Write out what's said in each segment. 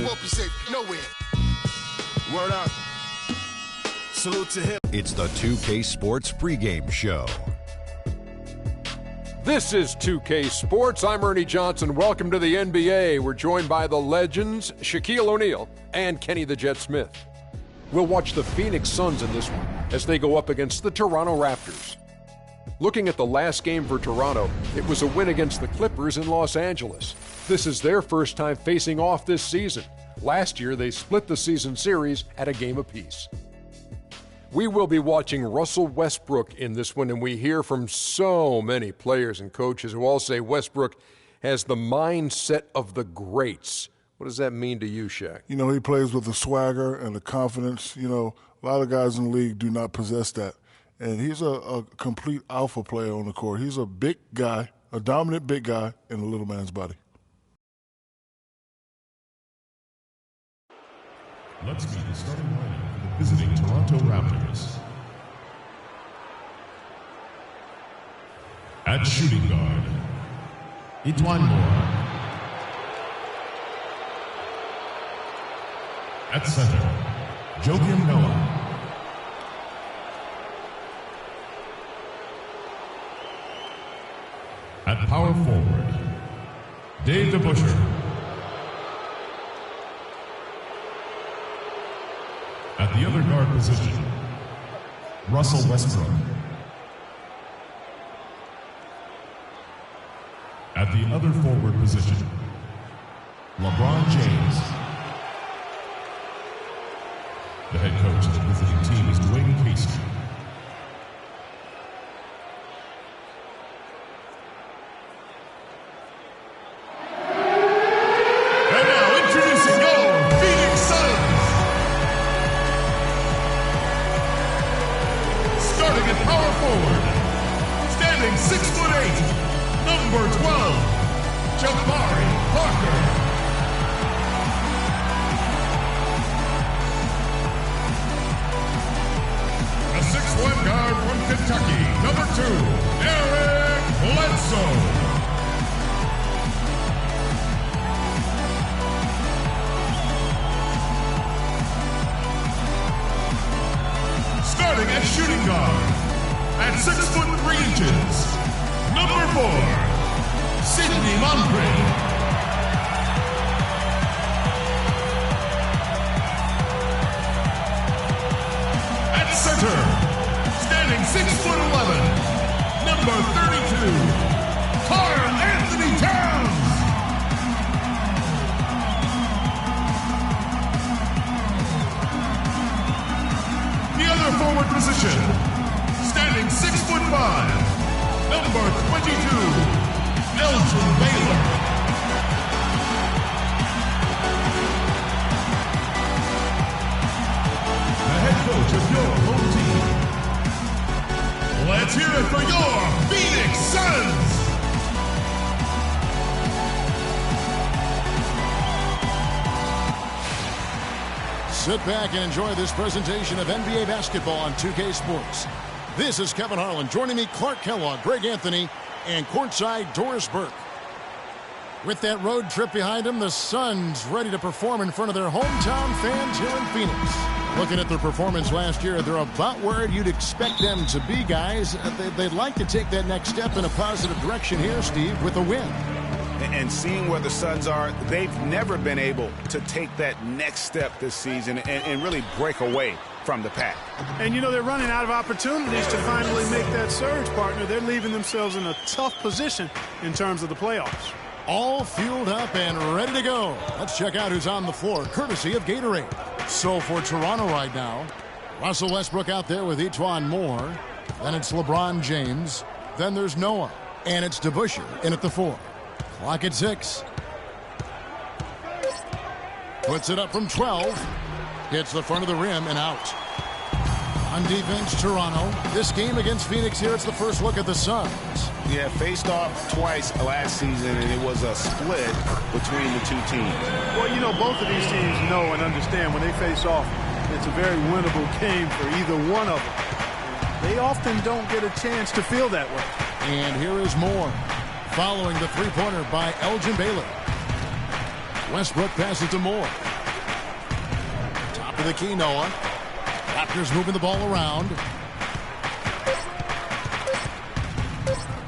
won't be safe nowhere. Word up. Salute to him. It's the 2K Sports pregame show. This is 2K Sports. I'm Ernie Johnson. Welcome to the NBA. We're joined by the legends, Shaquille O'Neal and Kenny the Jet Smith. We'll watch the Phoenix Suns in this one as they go up against the Toronto Raptors. Looking at the last game for Toronto, it was a win against the Clippers in Los Angeles. This is their first time facing off this season. Last year, they split the season series at a game apiece. We will be watching Russell Westbrook in this one, and we hear from so many players and coaches who all say Westbrook has the mindset of the greats. What does that mean to you, Shaq? You know, he plays with the swagger and the confidence. You know, a lot of guys in the league do not possess that. And he's a complete alpha player on the court. He's a big guy, a dominant big guy in a little man's body. Let's meet the starting lineup for the visiting Toronto Raptors. At shooting guard, E'Twaun Moore. At center, Joakim Noah. At power forward, Dave DeBusschere. At the other guard position, Russell Westbrook. At the other forward position, LeBron James. The head coach of the visiting team is Dwayne Casey. And now introducing your Phoenix Suns. Starting at power forward, standing 6'8", number 12, Jabari Parker. A 6'1" guard from Kentucky, number 2, Eric Bledsoe. Starting at shooting guard, at 6'3", number 4, Sidney Moncrief. At center, standing 6'11", number 32, Karl Anthony Towns. The other forward position, standing 6'5", number 22, Elgin Baylor. The head coach of your home team. Let's hear it for your Phoenix Suns. Sit back and enjoy this presentation of NBA basketball on 2K Sports. This is Kevin Harlan. Joining me, Clark Kellogg, Greg Anthony, and courtside Doris Burke. With that road trip behind them, the Suns ready to perform in front of their hometown fans here in Phoenix. Looking at their performance last year, they're about where you'd expect them to be, guys. They'd like to take that next step in a positive direction here, Steve, with a win. And seeing where the Suns are, they've never been able to take that next step this season and really break away from the pack. And, you know, they're running out of opportunities to finally make that surge, partner. They're leaving themselves in a tough position in terms of the playoffs. All fueled up and ready to go. Let's check out who's on the floor, courtesy of Gatorade. So for Toronto right now, Russell Westbrook out there with E'Twaun Moore. Then it's LeBron James. Then there's Noah. And it's DeBusschere in at the 4. Clock at 6. Puts it up from 12. Hits the front of the rim and out. On defense, Toronto. This game against Phoenix here, it's the first look at the Suns. Yeah, faced off twice last season, and it was a split between the two teams. Well, you know, both of these teams know and understand when they face off, it's a very winnable game for either one of them. They often don't get a chance to feel that way. And here is Moore, following the three-pointer by Elgin Baylor. Westbrook passes to Moore. the key, Noah. Raptors moving the ball around.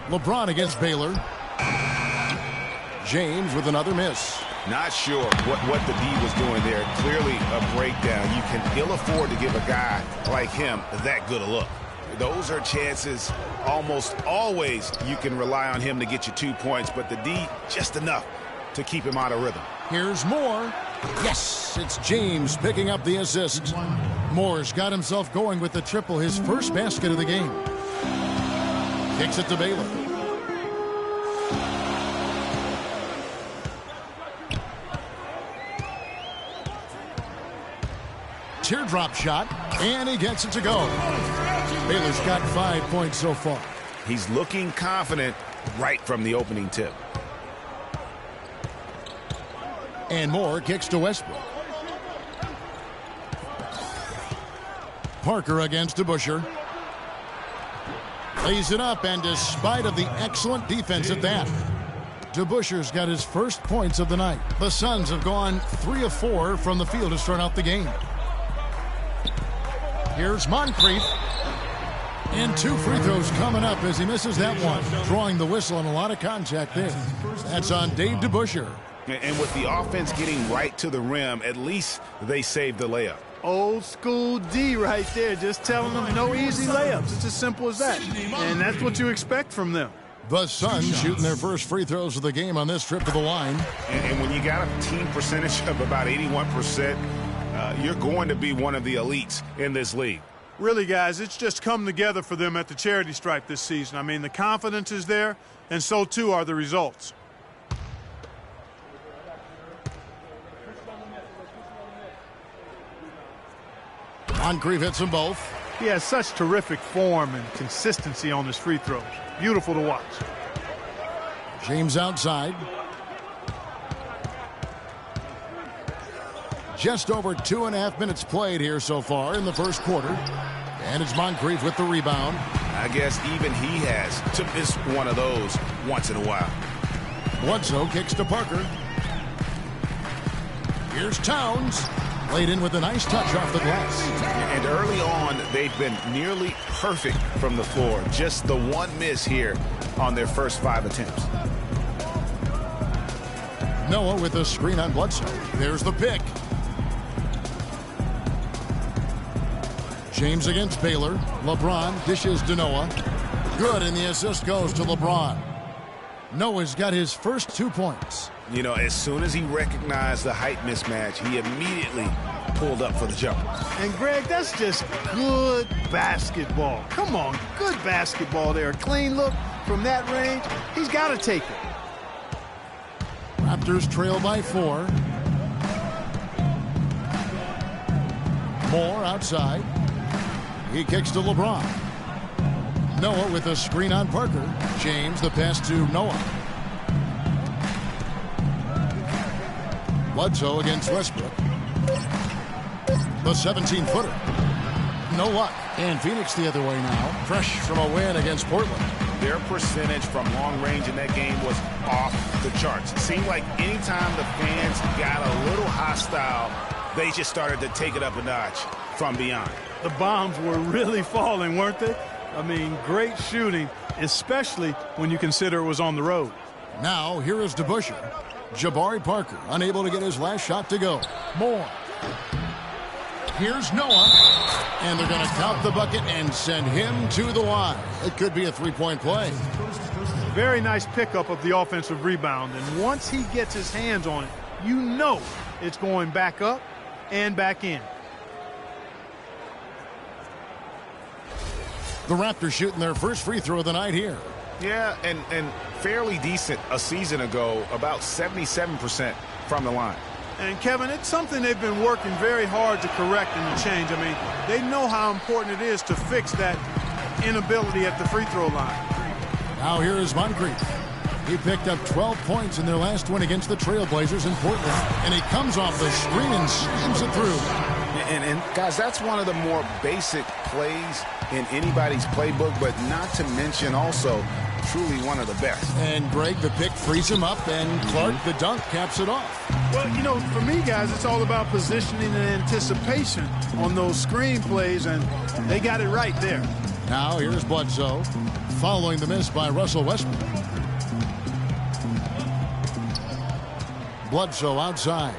LeBron against Baylor. James with another miss. Not sure what the D was doing there. Clearly a breakdown. You can ill afford to give a guy like him that good a look. Those are chances almost always you can rely on him to get you 2 points, but the D just enough to keep him out of rhythm. Here's Moore. Yes, it's James picking up the assist. Moore's got himself going with the triple, his first basket of the game. Kicks it to Baylor. Teardrop shot, and he gets it to go. Baylor's got 5 points so far. He's looking confident right from the opening tip. And Moore kicks to Westbrook. Parker against DeBusschere. Lays it up, and despite of the excellent defense at that, DeBusschere's got his first points of the night. The Suns have gone 3 of 4 from the field to start out the game. Here's Moncrief. And 2 free throws coming up as he misses that one. Drawing the whistle and a lot of contact there. That's on Dave DeBusschere. And with the offense getting right to the rim, at least they saved the layup. Old school D right there, just telling them no easy layups. It's as simple as that. And that's what you expect from them. The Suns shooting their first free throws of the game on this trip to the line. And when you got a team percentage of about 81%, you're going to be one of the elites in this league. Really, guys, it's just come together for them at the charity stripe this season. I mean, the confidence is there, and so too are the results. Moncrief hits them both. He has such terrific form and consistency on his free throws. Beautiful to watch. James outside. Just over 2.5 minutes played here so far in the first quarter. And it's Moncrief with the rebound. I guess even he has to miss one of those once in a while. Bledsoe kicks to Parker. Here's Towns. Laid in with a nice touch off the glass. And early on, they've been nearly perfect from the floor. Just the one miss here on their first 5 attempts. Noah with a screen on Bledsoe. There's the pick. James against Baylor. LeBron dishes to Noah. Good, and the assist goes to LeBron. Noah's got his first 2 points. You know, as soon as he recognized the height mismatch, he immediately pulled up for the jumper. And, Greg, that's just good basketball. Come on, good basketball there. A clean look from that range. He's got to take it. Raptors trail by 4. Moore outside. He kicks to LeBron. Noah with a screen on Parker. James the pass to Noah. Bledsoe against Westbrook. The 17-footer. No luck. And Phoenix the other way now. Fresh from a win against Portland. Their percentage from long range in that game was off the charts. It seemed like anytime the fans got a little hostile, they just started to take it up a notch from beyond. The bombs were really falling, weren't they? I mean, great shooting, especially when you consider it was on the road. Now, here is DeBusschere. Jabari Parker unable to get his last shot to go. Moore. Here's Noah. And they're going to count the bucket and send him to the line. It could be a three-point play. Very nice pickup of the offensive rebound. And once he gets his hands on it, you know it's going back up and back in. The Raptors shooting their first free throw of the night here. Yeah, and fairly decent a season ago, about 77% from the line. And, Kevin, it's something they've been working very hard to correct and to change. I mean, they know how important it is to fix that inability at the free throw line. Now here is Moncrief. He picked up 12 points in their last win against the Trailblazers in Portland. And he comes off the screen and slams it through. And guys, that's one of the more basic plays in anybody's playbook, but not to mention also truly one of the best. And Greg, the pick frees him up, and Clark, the dunk, caps it off. Well, you know, for me, guys, it's all about positioning and anticipation on those screen plays, and they got it right there. Now here's Bledsoe following the miss by Russell Westbrook. Bledsoe outside.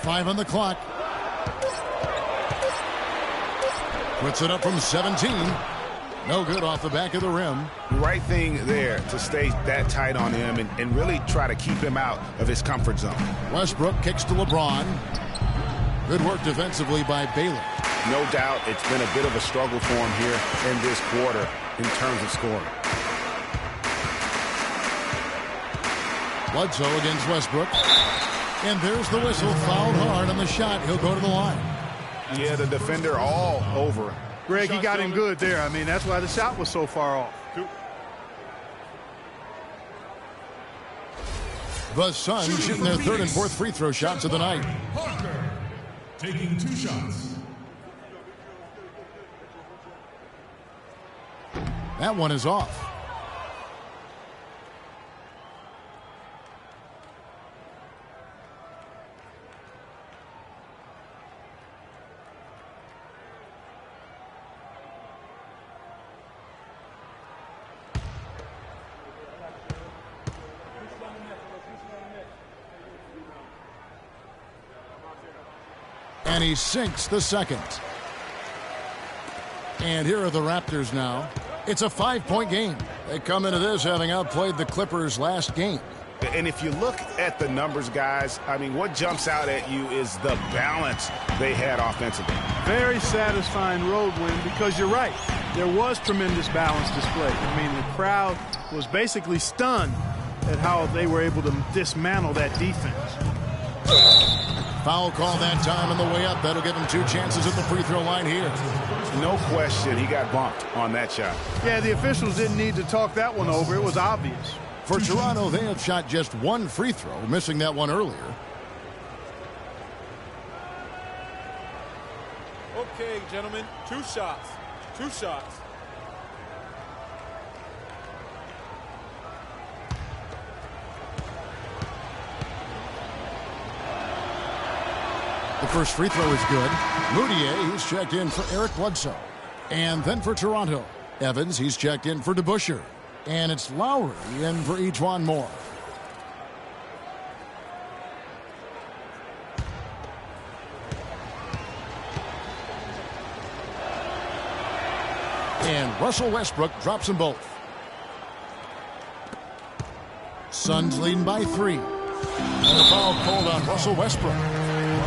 5 on the clock. Puts it up from 17. No good off the back of the rim. Right thing there to stay that tight on him and really try to keep him out of his comfort zone. Westbrook kicks to LeBron. Good work defensively by Baylor. No doubt it's been a bit of a struggle for him here in this quarter in terms of scoring. Bledsoe against Westbrook. And there's the whistle. Fouled hard on the shot. He'll go to the line. Yeah, the defender all over him. Greg, he got him good there. I mean, that's why the shot was so far off. The Suns shooting their third and fourth free throw shots of the night. Parker taking 2 shots. That one is off. And he sinks the second. And here are the Raptors now. It's a 5-point game. They come into this having outplayed the Clippers last game. And if you look at the numbers, guys, I mean, what jumps out at you is the balance they had offensively. Very satisfying road win because you're right. There was tremendous balance displayed. I mean, the crowd was basically stunned at how they were able to dismantle that defense. Foul call that time on the way up. That'll give him 2 chances at the free throw line here. No question he got bumped on that shot. Yeah, the officials didn't need to talk that one over. It was obvious. For Toronto, they have shot just 1 free throw, missing that one earlier. Okay, gentlemen, 2 shots. 2 shots. The first free throw is good. Moutier, he's checked in for Eric Bledsoe. And then for Toronto, Evans, he's checked in for DeBusschere. And it's Lowry in for E'Twaun Moore. And Russell Westbrook drops them both. Suns leading by 3. And a foul called on Russell Westbrook.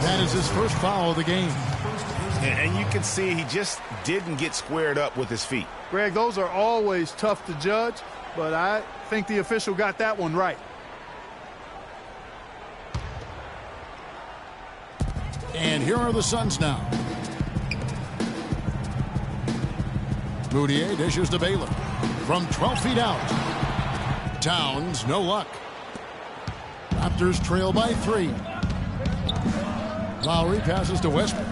That is his first foul of the game. And you can see he just didn't get squared up with his feet. Greg, those are always tough to judge, but I think the official got that one right. And here are the Suns now. Moutier dishes to Baylor. From 12 feet out. Towns, no luck. Raptors trail by 3. Lowry passes to Westbrook.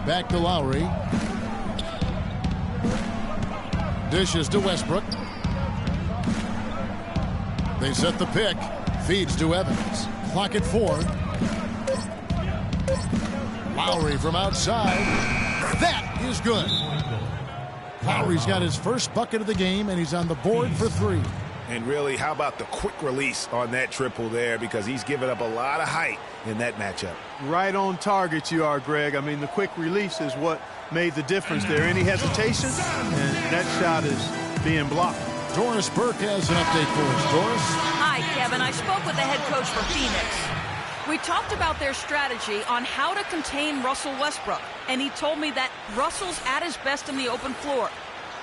Back to Lowry. Dishes to Westbrook. They set the pick. Feeds to Evans. Clock at 4. Lowry from outside. That is good. Lowry's got his first bucket of the game, and he's on the board for 3. And really, how about the quick release on that triple there, because he's given up a lot of height in that matchup. Right on target you are, Greg. I mean, the quick release is what made the difference there. Any hesitation, and that shot is being blocked. Doris Burke has an update for us. Doris? Hi, Kevin. I spoke with the head coach for Phoenix. We talked about their strategy on how to contain Russell Westbrook, and he told me that Russell's at his best in the open floor.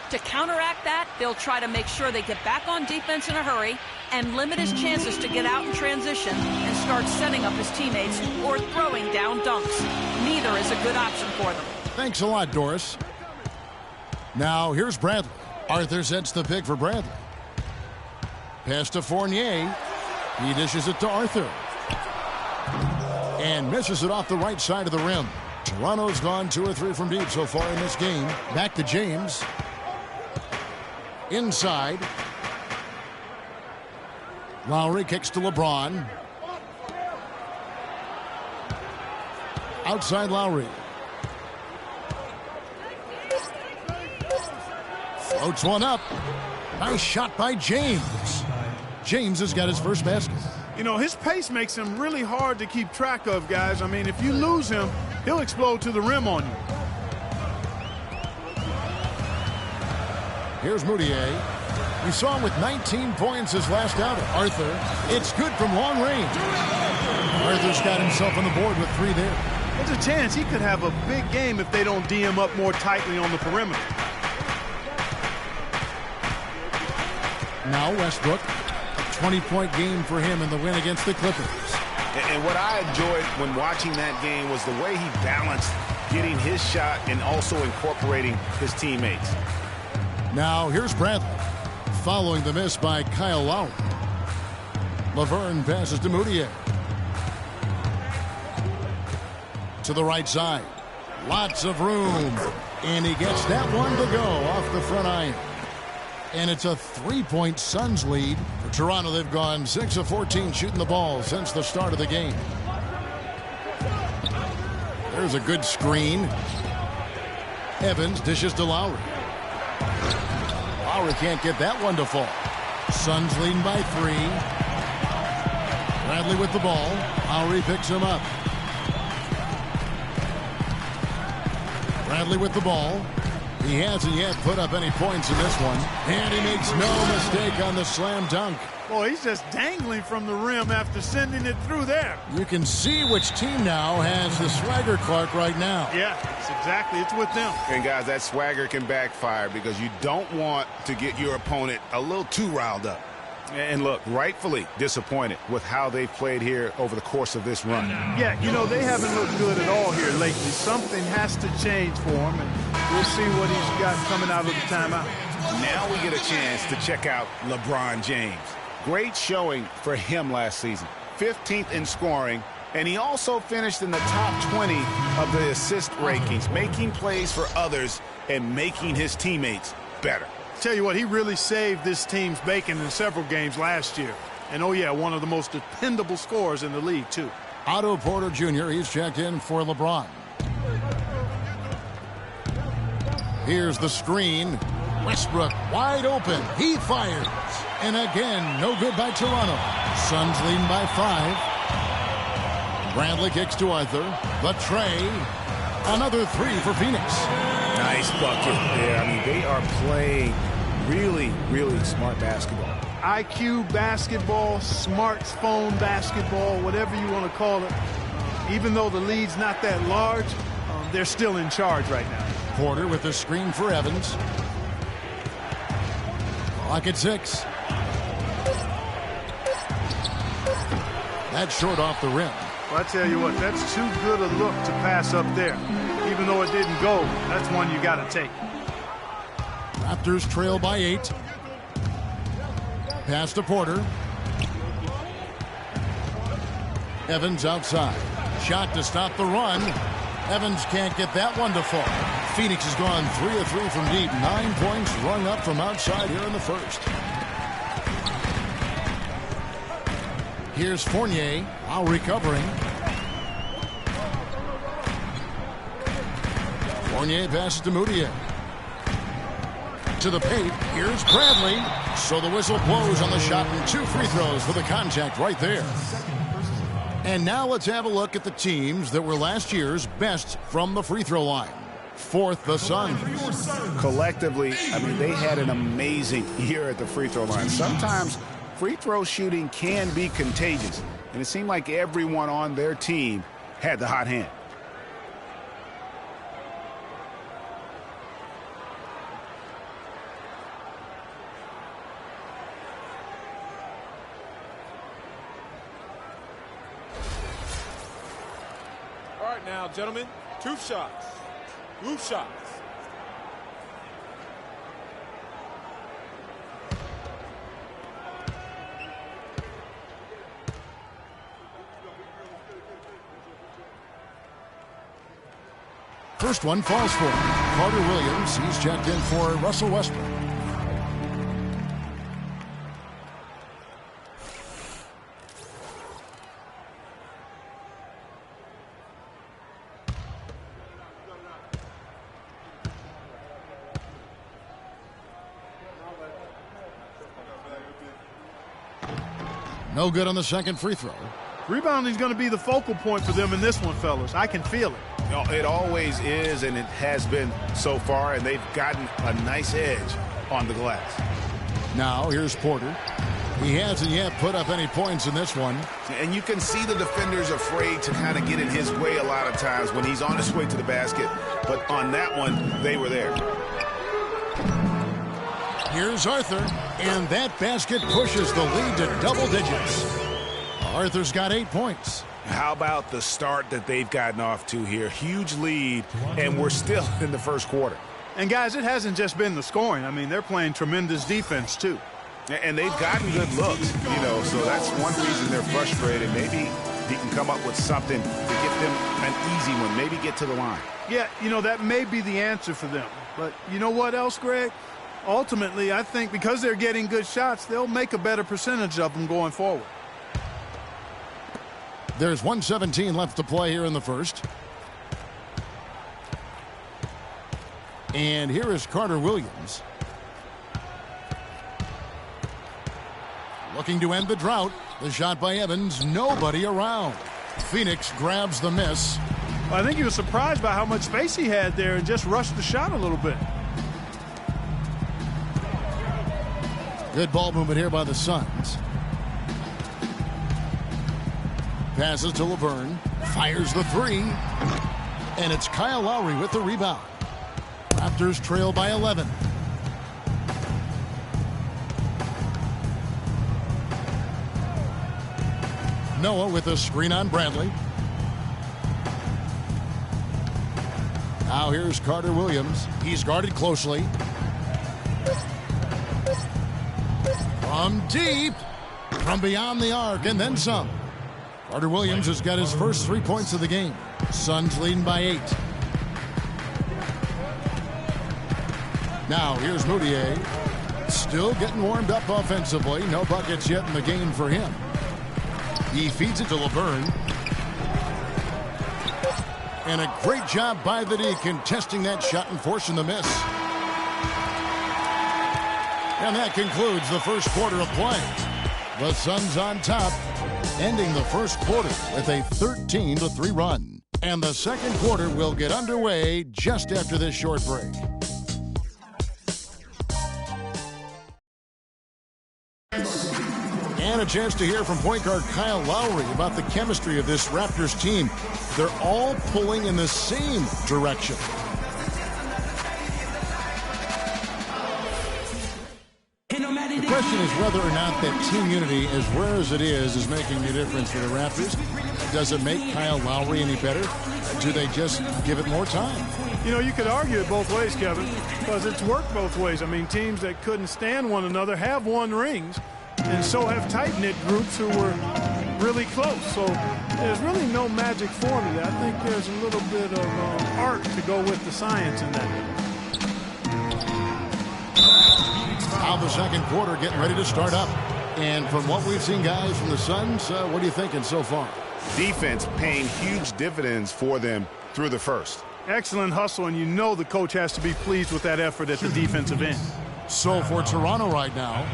To counteract that, they'll try to make sure they get back on defense in a hurry and limit his chances to get out in transition and start setting up his teammates or throwing down dunks. Neither is a good option for them. Thanks a lot, Doris. Now, here's Bradley. Arthur sets the pick for Bradley. Pass to Fournier. He dishes it to Arthur. And misses it off the right side of the rim. Toronto's gone 2 or 3 from deep so far in this game. Back to James. Inside. Lowry kicks to LeBron. Outside Lowry. Floats one up. Nice shot by James. James has got his first basket. You know, his pace makes him really hard to keep track of, guys. I mean, if you lose him, he'll explode to the rim on you. Here's Moutier. We saw him with 19 points his last outing. Arthur, it's good from long range. Arthur's got himself on the board with 3 there. There's a chance he could have a big game if they don't D him up more tightly on the perimeter. Now Westbrook, a 20-point game for him in the win against the Clippers. And what I enjoyed when watching that game was the way he balanced getting his shot and also incorporating his teammates. Now here's Bradley, following the miss by Kyle Lowry. Laverne passes to Moutier. To the right side. Lots of room. And he gets that one to go off the front iron. And it's a 3-point Suns lead. For Toronto, they've gone 6 of 14 shooting the ball since the start of the game. There's a good screen. Evans dishes to Lowry. Lowry can't get that one to fall. Suns leading by 3. Bradley with the ball. Lowry picks him up. Bradley with the ball. He hasn't yet put up any points in this one. And he makes no mistake on the slam dunk. Boy, he's just dangling from the rim after sending it through there. You can see which team now has the swagger Clark right now. Yeah, it's with them. And guys, that swagger can backfire because you don't want to get your opponent a little too riled up. And look, rightfully disappointed with how they've played here over the course of this run. Yeah, you know, they haven't looked good at all here lately. Something has to change for him, and we'll see what he's got coming out of the timeout. Now we get a chance to check out LeBron James. Great showing for him last season. 15th in scoring, and he also finished in the top 20 of the assist rankings, making plays for others and making his teammates better. Tell you what, he really saved this team's bacon in several games last year. And, oh, yeah, one of the most dependable scorers in the league, too. Otto Porter Jr., he's checked in for LeBron. Here's the screen. Westbrook wide open. He fires. And again, no good by Toronto. Suns leading by 5. Bradley kicks to Arthur. The tray. Another 3 for Phoenix. Nice bucket there. I mean, they are playing really, really smart basketball. IQ basketball, smartphone basketball, whatever you want to call it. Even though the lead's not that large, they're still in charge right now. Porter with the screen for Evans. Clock at 6. That's short off the rim. Well, I tell you what, that's too good a look to pass up there. Even though it didn't go, that's one you got to take. Raptors trail by 8. Pass to Porter. Evans outside. Shot to stop the run. Evans can't get that one to fall. Phoenix has gone 3 of 3 from deep. 9 points rung up from outside here in the first. Here's Fournier, now recovering. Fournier passes to Moutier. To the paint, here's Bradley. So the whistle blows on the shot and 2 free throws for the contact right there. And now let's have a look at the teams that were last year's best from the free throw line. 4th, the Suns. Collectively, I mean, they had an amazing year at the free throw line. Sometimes free throw shooting can be contagious, and it seemed like everyone on their team had the hot hand. All right now, gentlemen, 2 shots. 2 shots. First one falls for Carter Williams. He's checked in for Russell Westbrook. No good on the second free throw. Rebounding is going to be the focal point for them in this one, fellas. I can feel it. You know, it always is, and it has been so far, and they've gotten a nice edge on the glass. Now, here's Porter. He hasn't yet put up any points in this one. And you can see the defenders afraid to kind of get in his way a lot of times when he's on his way to the basket. But on that one, they were there. Here's Arthur, and that basket pushes the lead to double digits. Arthur's got 8 points. How about the start that they've gotten off to here? Huge lead, and we're still in the first quarter. And, guys, it hasn't just been the scoring. I mean, they're playing tremendous defense, too. And they've gotten good looks, you know, so that's one reason they're frustrated. Maybe he can come up with something to get them an easy one, maybe get to the line. Yeah, you know, that may be the answer for them. But you know what else, Greg? Ultimately, I think because they're getting good shots, they'll make a better percentage of them going forward. There's 1:17 left to play here in the first. And here is Carter Williams. Looking to end the drought. The shot by Evans. Nobody around. Phoenix grabs the miss. I think he was surprised by how much space he had there and just rushed the shot a little bit. Good ball movement here by the Suns. Passes to LeVert. Fires the three. And it's Kyle Lowry with the rebound. Raptors trail by 11. Noah with a screen on Bradley. Now here's Carter Williams. He's guarded closely. From deep. From beyond the arc and then some. Carter Williams has got his first 3 points of the game. Suns leading by 8. Now here's Moutier. Still getting warmed up offensively. No buckets yet in the game for him. He feeds it to LeVert. And a great job by the D contesting that shot and forcing the miss. And that concludes the first quarter of play. The Suns on top, ending the first quarter with a 13-3 run. And the second quarter will get underway just after this short break. And a chance to hear from point guard Kyle Lowry about the chemistry of this Raptors team. They're all pulling in the same direction. The question is whether or not that team unity, as rare as it is making a difference for the Raptors. Does it make Kyle Lowry any better? Or do they just give it more time? You know, you could argue it both ways, Kevin, because it's worked both ways. I mean, teams that couldn't stand one another have won rings, and so have tight-knit groups who were really close. So there's really no magic formula. I think there's a little bit of art to go with the science in that. Now the second quarter getting ready to start up. And from what we've seen, guys, from the Suns, what are you thinking so far? Defense paying huge dividends for them through the first. Excellent hustle, and you know the coach has to be pleased with that effort at the defensive end. So for Toronto right now,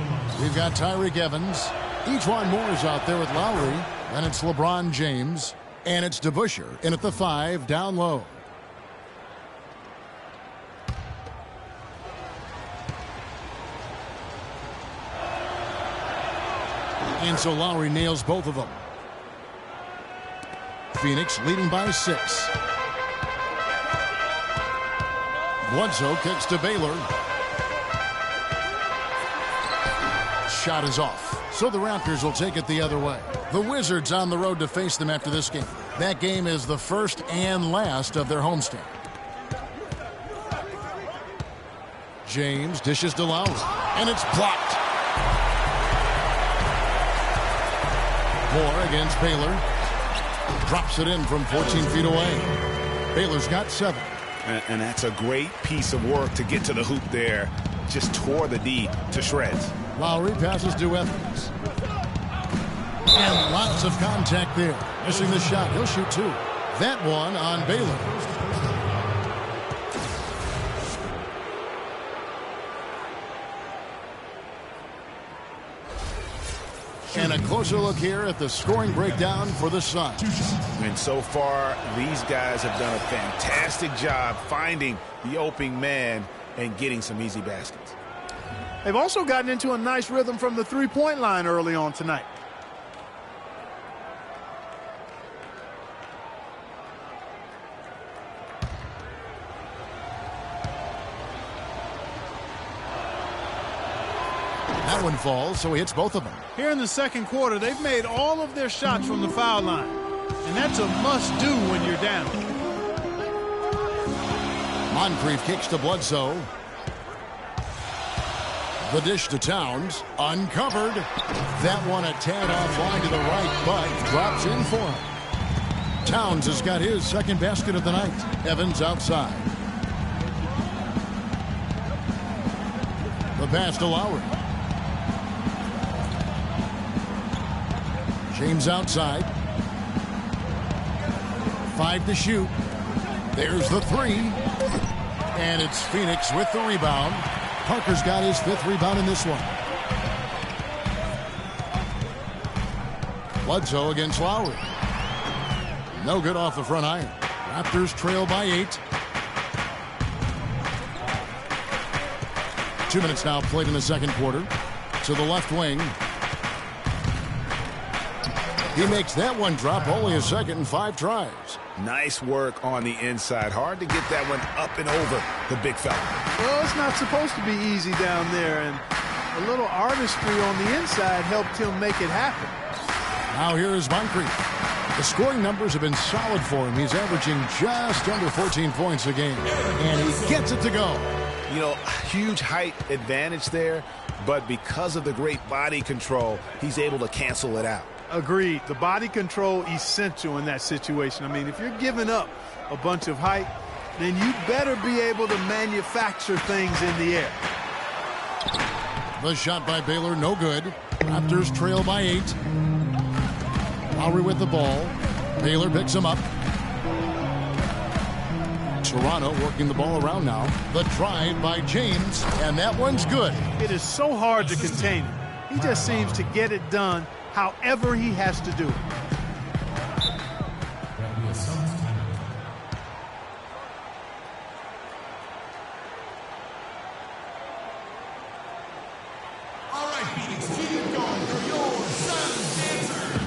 we've got Tyreke Evans. Ejuan Moore is out there with Lowry. Then it's LeBron James. And it's DeBusschere in at the 5 down low. And so Lowry nails both of them. Phoenix leading by 6. Bledsoe kicks to Baylor. Shot is off. So the Raptors will take it the other way. The Wizards on the road to face them after this game. That game is the first and last of their homestand. James dishes to Lowry. And it's blocked. Moore against Baylor. Drops it in from 14 feet away. Baylor's got 7. And that's a great piece of work to get to the hoop there. Just tore the D to shreds. Lowry passes to Evans. And lots of contact there. Missing the shot. He'll shoot 2. That one on Baylor. And And a closer look here at the scoring breakdown for the Suns. And so far, these guys have done a fantastic job finding the opening man and getting some easy baskets. They've also gotten into a nice rhythm from the three-point line early on tonight. That one falls, so he hits both of them. Here in the second quarter, they've made all of their shots from the foul line. And that's a must-do when you're down. Moncrief kicks to Bledsoe. The dish to Towns. Uncovered. That one a tad offline to the right, but drops in for him. Towns has got his second basket of the night. Evans outside. The pass to Lowry. James outside. 5 to shoot. There's the three. And it's Phoenix with the rebound. Parker's got his 5th rebound in this one. Bledsoe against Lowry. No good off the front iron. Raptors trail by 8. 2 minutes now played in the second quarter. To the left wing. He makes that one drop, only a second and 5 tries. Nice work on the inside. Hard to get that one up and over the big fella. Well, it's not supposed to be easy down there, and a little artistry on the inside helped him make it happen. Now here is Moncrief. The scoring numbers have been solid for him. He's averaging just under 14 points a game, and he gets it to go. You know, huge height advantage there, but because of the great body control, he's able to cancel it out. Agreed. The body control essential in that situation. I mean, if you're giving up a bunch of height, then you better be able to manufacture things in the air. The shot by Baylor, no good. Raptors trail by 8. Lowry with the ball. Baylor picks him up. Toronto working the ball around now. The drive by James, and that one's good. It is so hard to contain him. He just seems to get it done however he has to do it. All right, Phoenix, keep it going for your Suns dancers.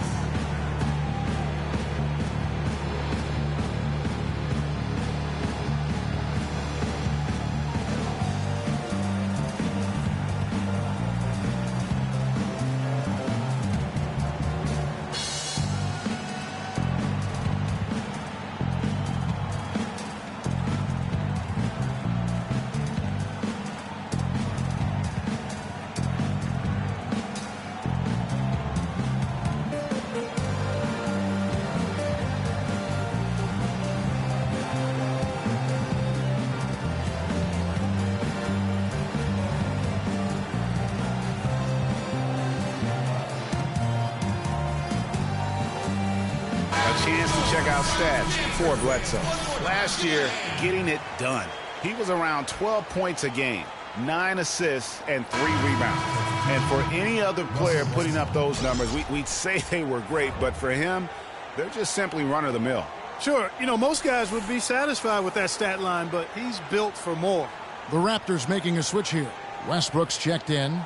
Chance to check out stats for Bledsoe. Last year, getting it done. He was around 12 points a game, 9 assists, and 3 rebounds. And for any other player putting up those numbers, we'd say they were great, but for him, they're just simply run-of-the-mill. Sure, you know, most guys would be satisfied with that stat line, but he's built for more. The Raptors making a switch here. Westbrook's checked in.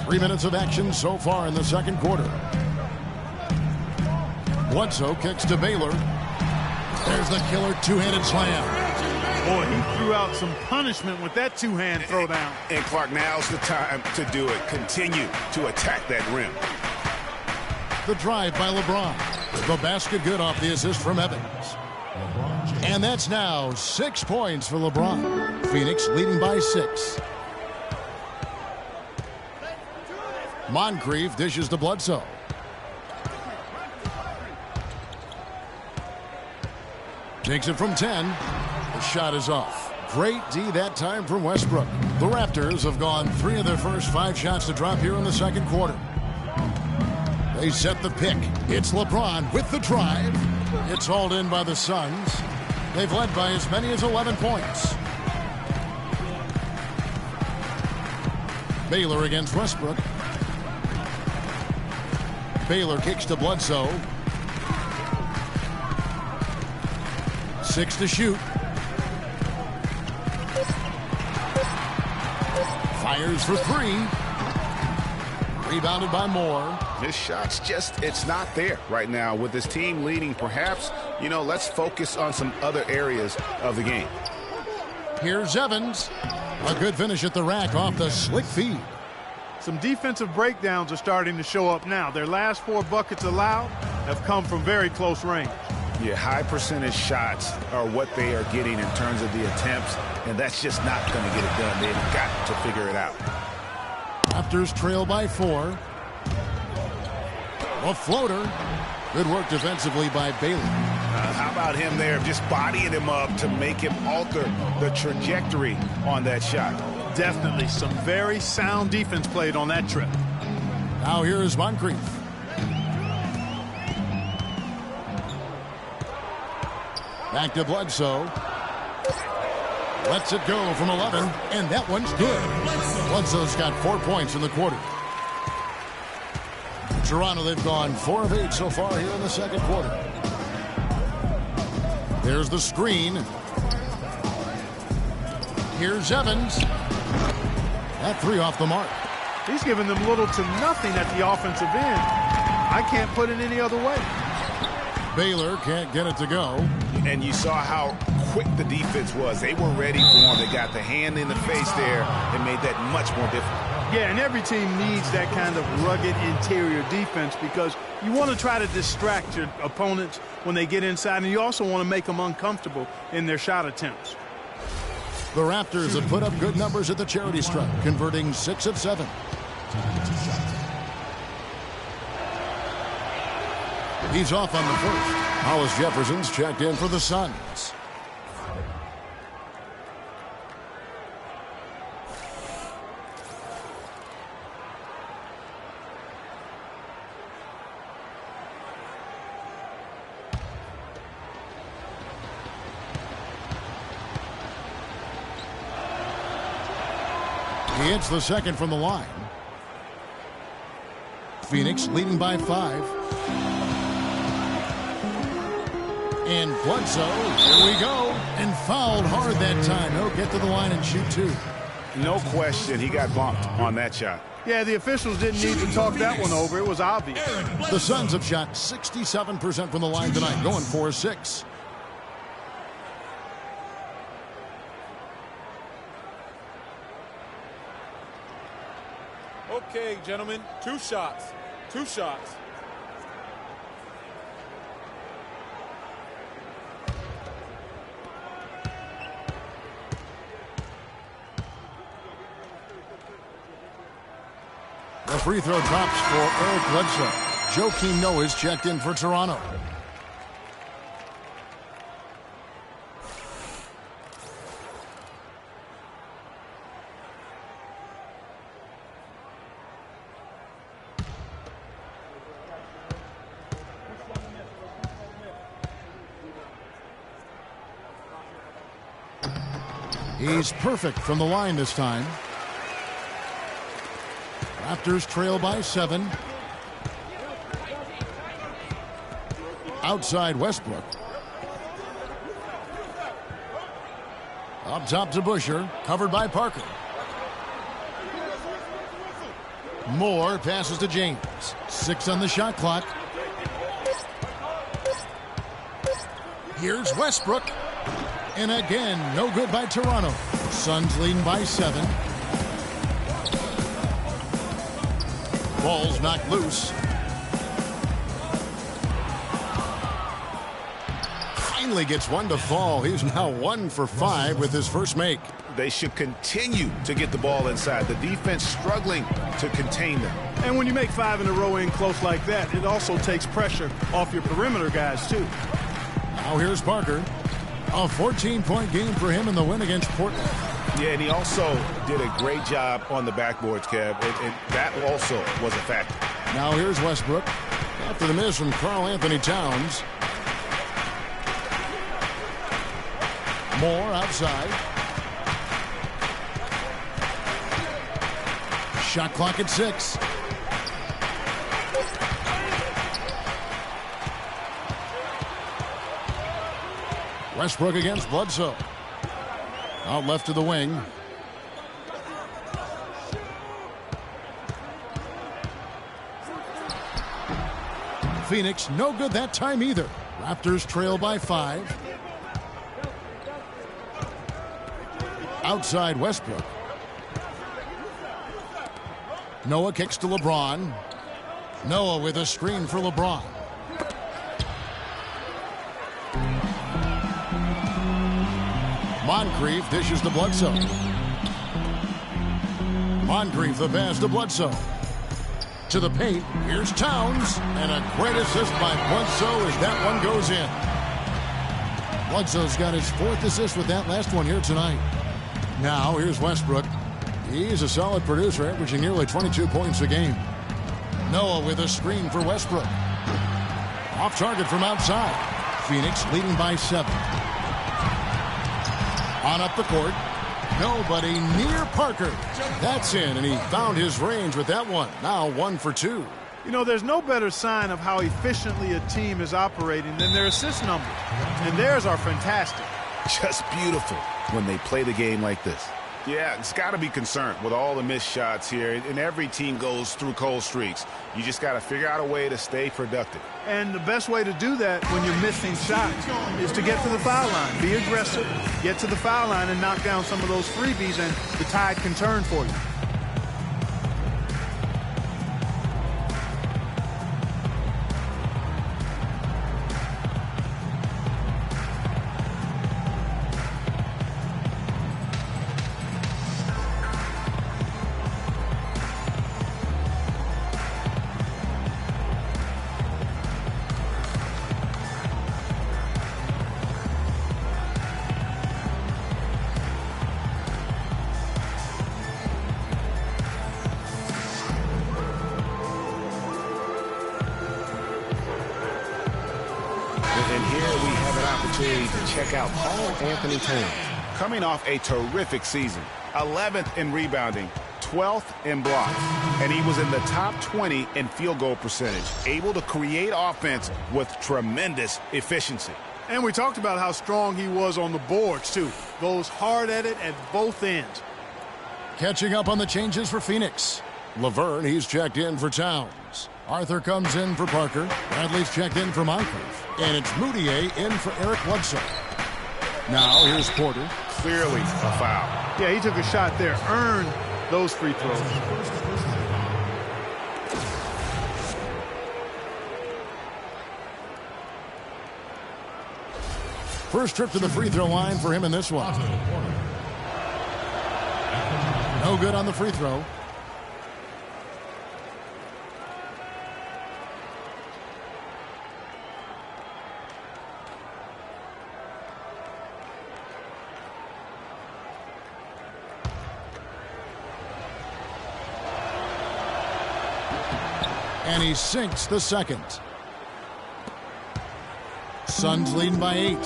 3 minutes of action so far in the second quarter. Bledsoe kicks to Baylor. There's the killer two-handed slam. Boy, he threw out some punishment with that two-hand throwdown. And Clark, now's the time to do it. Continue to attack that rim. The drive by LeBron. The basket good off the assist from Evans. And that's now 6 points for LeBron. Phoenix leading by 6. Moncrief dishes to Bledsoe. Takes it from 10. The shot is off. Great D that time from Westbrook. The Raptors have gone 3 of their first 5 shots to drop here in the second quarter. They set the pick. It's LeBron with the drive. It's hauled in by the Suns. They've led by as many as 11 points. Baylor against Westbrook. Baylor kicks to Bledsoe. 6 to shoot. Fires for 3. Rebounded by Moore. His shot's just, it's not there right now. With his team leading, perhaps, let's focus on some other areas of the game. Here's Evans. A good finish at the rack off the slick feed. Some defensive breakdowns are starting to show up now. Their last 4 buckets allowed have come from very close range. Yeah, high percentage shots are what they are getting in terms of the attempts, and that's just not going to get it done. They've got to figure it out. Raptors trail by 4. A floater. Good work defensively by Baylor. How about him there, just bodying him up to make him alter the trajectory on that shot? Definitely some very sound defense played on that trip. Now here is Moncrief. Back to Bledsoe. Lets it go from 11, and that one's good. Bledsoe's got 4 points in the quarter. Toronto, they've gone 4 of 8 so far here in the second quarter. There's the screen. Here's Evans. That 3 off the mark. He's given them little to nothing at the offensive end. I can't put it any other way. Baylor can't get it to go. And you saw how quick the defense was. They were ready for him. They got the hand in the face there and made that much more difficult. Yeah, and every team needs that kind of rugged interior defense because you want to try to distract your opponents when they get inside, and you also want to make them uncomfortable in their shot attempts. The Raptors have put up good numbers at the charity stripe, converting 6 of 7. He's off on the first. Hollis Jefferson's checked in for the Suns. He hits the second from the line. Phoenix leading by 5. And Bledsoe, here we go, and fouled hard that time. He'll get to the line and shoot 2. No question, he got bumped on that shot. Yeah, the officials didn't need to talk that one over. It was obvious. The Suns have shot 67% from the line tonight, going 4-6. Okay, gentlemen, 2 shots. 2 shots. The free throw drops for Eric Bledsoe. Joakim Noah's checked in for Toronto. He's perfect from the line this time. Raptors trail by 7. Outside Westbrook. Up top to Busher, covered by Parker. Moore passes to James. 6 on the shot clock. Here's Westbrook. And again, no good by Toronto. Suns leading by 7. Ball's knocked loose. Finally gets one to fall. He's now 1 for 5 with his first make. They should continue to get the ball inside. The defense struggling to contain them. And when you make 5 in a row in close like that, it also takes pressure off your perimeter guys, too. Now here's Parker. A 14-point game for him in the win against Portland. Yeah, and he also did a great job on the backboards, Kev. And that also was a factor. Now here's Westbrook. After the miss from Karl Anthony Towns. Moore outside. Shot clock at 6. Westbrook against Bledsoe. Out left to the wing. Phoenix no good that time either. Raptors trail by 5. Outside Westbrook. Noah kicks to LeBron. Noah with a screen for LeBron. Moncrief dishes to Bledsoe. Moncrief the pass to Bledsoe. To the paint. Here's Towns. And a great assist by Bledsoe as that one goes in. Bledsoe's got his 4th assist with that last one here tonight. Now here's Westbrook. He's a solid producer, averaging nearly 22 points a game. Noah with a screen for Westbrook. Off target from outside. Phoenix leading by 7. On up the court. Nobody near Parker. That's in, and he found his range with that one. Now 1 for 2. You know, there's no better sign of how efficiently a team is operating than their assist numbers. And theirs are fantastic. Just beautiful when they play the game like this. Yeah, it's got to be concerned with all the missed shots here, and every team goes through cold streaks. You just got to figure out a way to stay productive. And the best way to do that when you're missing shots is to get to the foul line. Be aggressive, get to the foul line, and knock down some of those freebies, and the tide can turn for you. And here we have an opportunity to check out Karl-Anthony Towns. Coming off a terrific season. 11th in rebounding, 12th in blocks. And he was in the top 20 in field goal percentage. Able to create offense with tremendous efficiency. And we talked about how strong he was on the boards, too. Goes hard at it at both ends. Catching up on the changes for Phoenix. Laverne, he's checked in for Towns. Arthur comes in for Parker. Bradley's checked in for Moncrief. And it's Moutier in for Eric Bledsoe. Now here's Porter. Clearly a foul. Yeah, he took a shot there. Earned those free throws. First trip to the free throw line for him in this one. No good on the free throw. And he sinks the second. Suns leading by 8.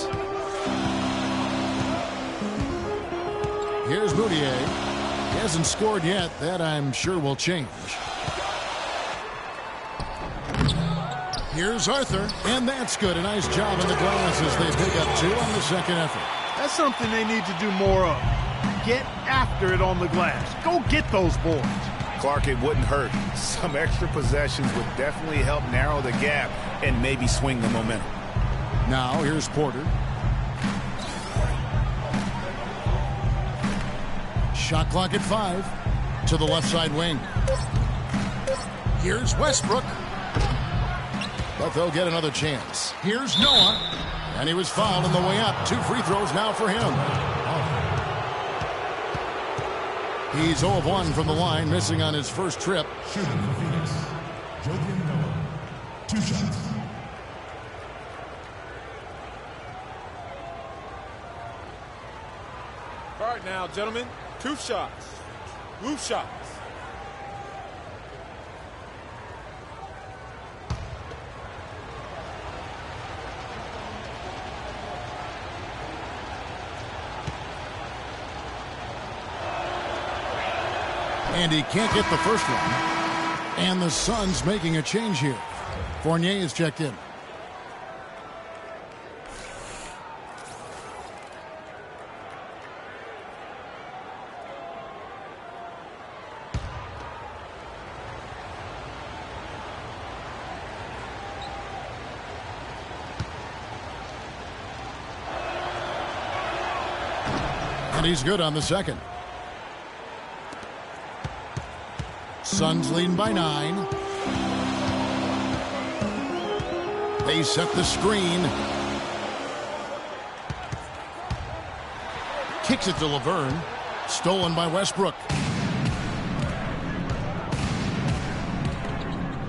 Here's Moutier. He hasn't scored yet. That, I'm sure, will change. Here's Arthur. And that's good. A nice job on the glass as they pick up 2 on the second effort. That's something they need to do more of. Get after it on the glass. Go get those boards. Clark, it wouldn't hurt. Some extra possessions would definitely help narrow the gap and maybe swing the momentum. Now here's Porter. Shot clock at 5. To the left side wing. Here's Westbrook. But they'll get another chance. Here's Noah. And he was fouled on the way up. 2 free throws now for him. He's 0 of 1 from the line, missing on his first trip. Shooting for Phoenix, Joakim Noah. 2 shots. All right now, gentlemen, 2 shots. Blue shots. And he can't get the first one. And the Suns making a change here. Fournier is checked in. And he's good on the second. Suns leading by 9. They set the screen. Kicks it to Laverne. Stolen by Westbrook.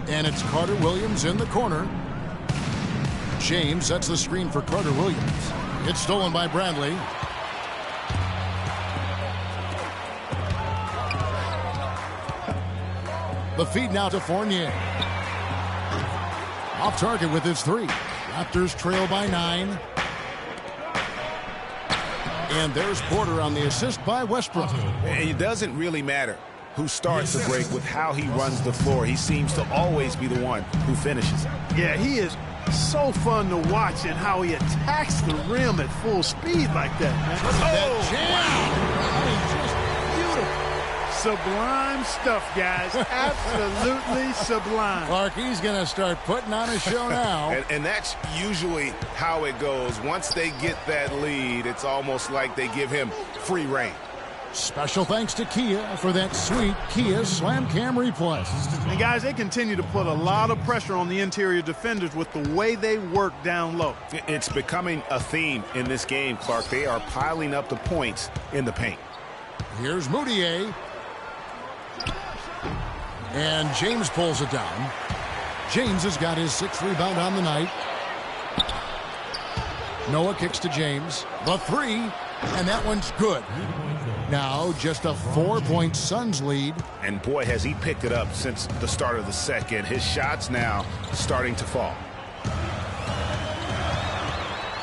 And it's Carter Williams in the corner. James sets the screen for Carter Williams. It's stolen by Bradley. The feed now to Fournier. Off target with his 3. Raptors trail by 9. And there's Porter on the assist by Westbrook. It doesn't really matter who starts the break with how he runs the floor. He seems to always be the one who finishes. Yeah, he is so fun to watch and how he attacks the rim at full speed like that, man. That jam! Just beautiful. Sublime stuff, guys. Absolutely sublime. Clark, he's going to start putting on a show now. And that's usually how it goes. Once they get that lead, it's almost like they give him free reign. Special thanks to Kia for that sweet Kia Slam Cam replay. And guys, they continue to put a lot of pressure on the interior defenders with the way they work down low. It's becoming a theme in this game, Clark. They are piling up the points in the paint. Here's Moutier. And James pulls it down. James has got his 6th rebound on the night. Noah kicks to James. The 3, and that one's good. Now just a 4-point Suns lead. And boy, has he picked it up since the start of the second. His shots now starting to fall.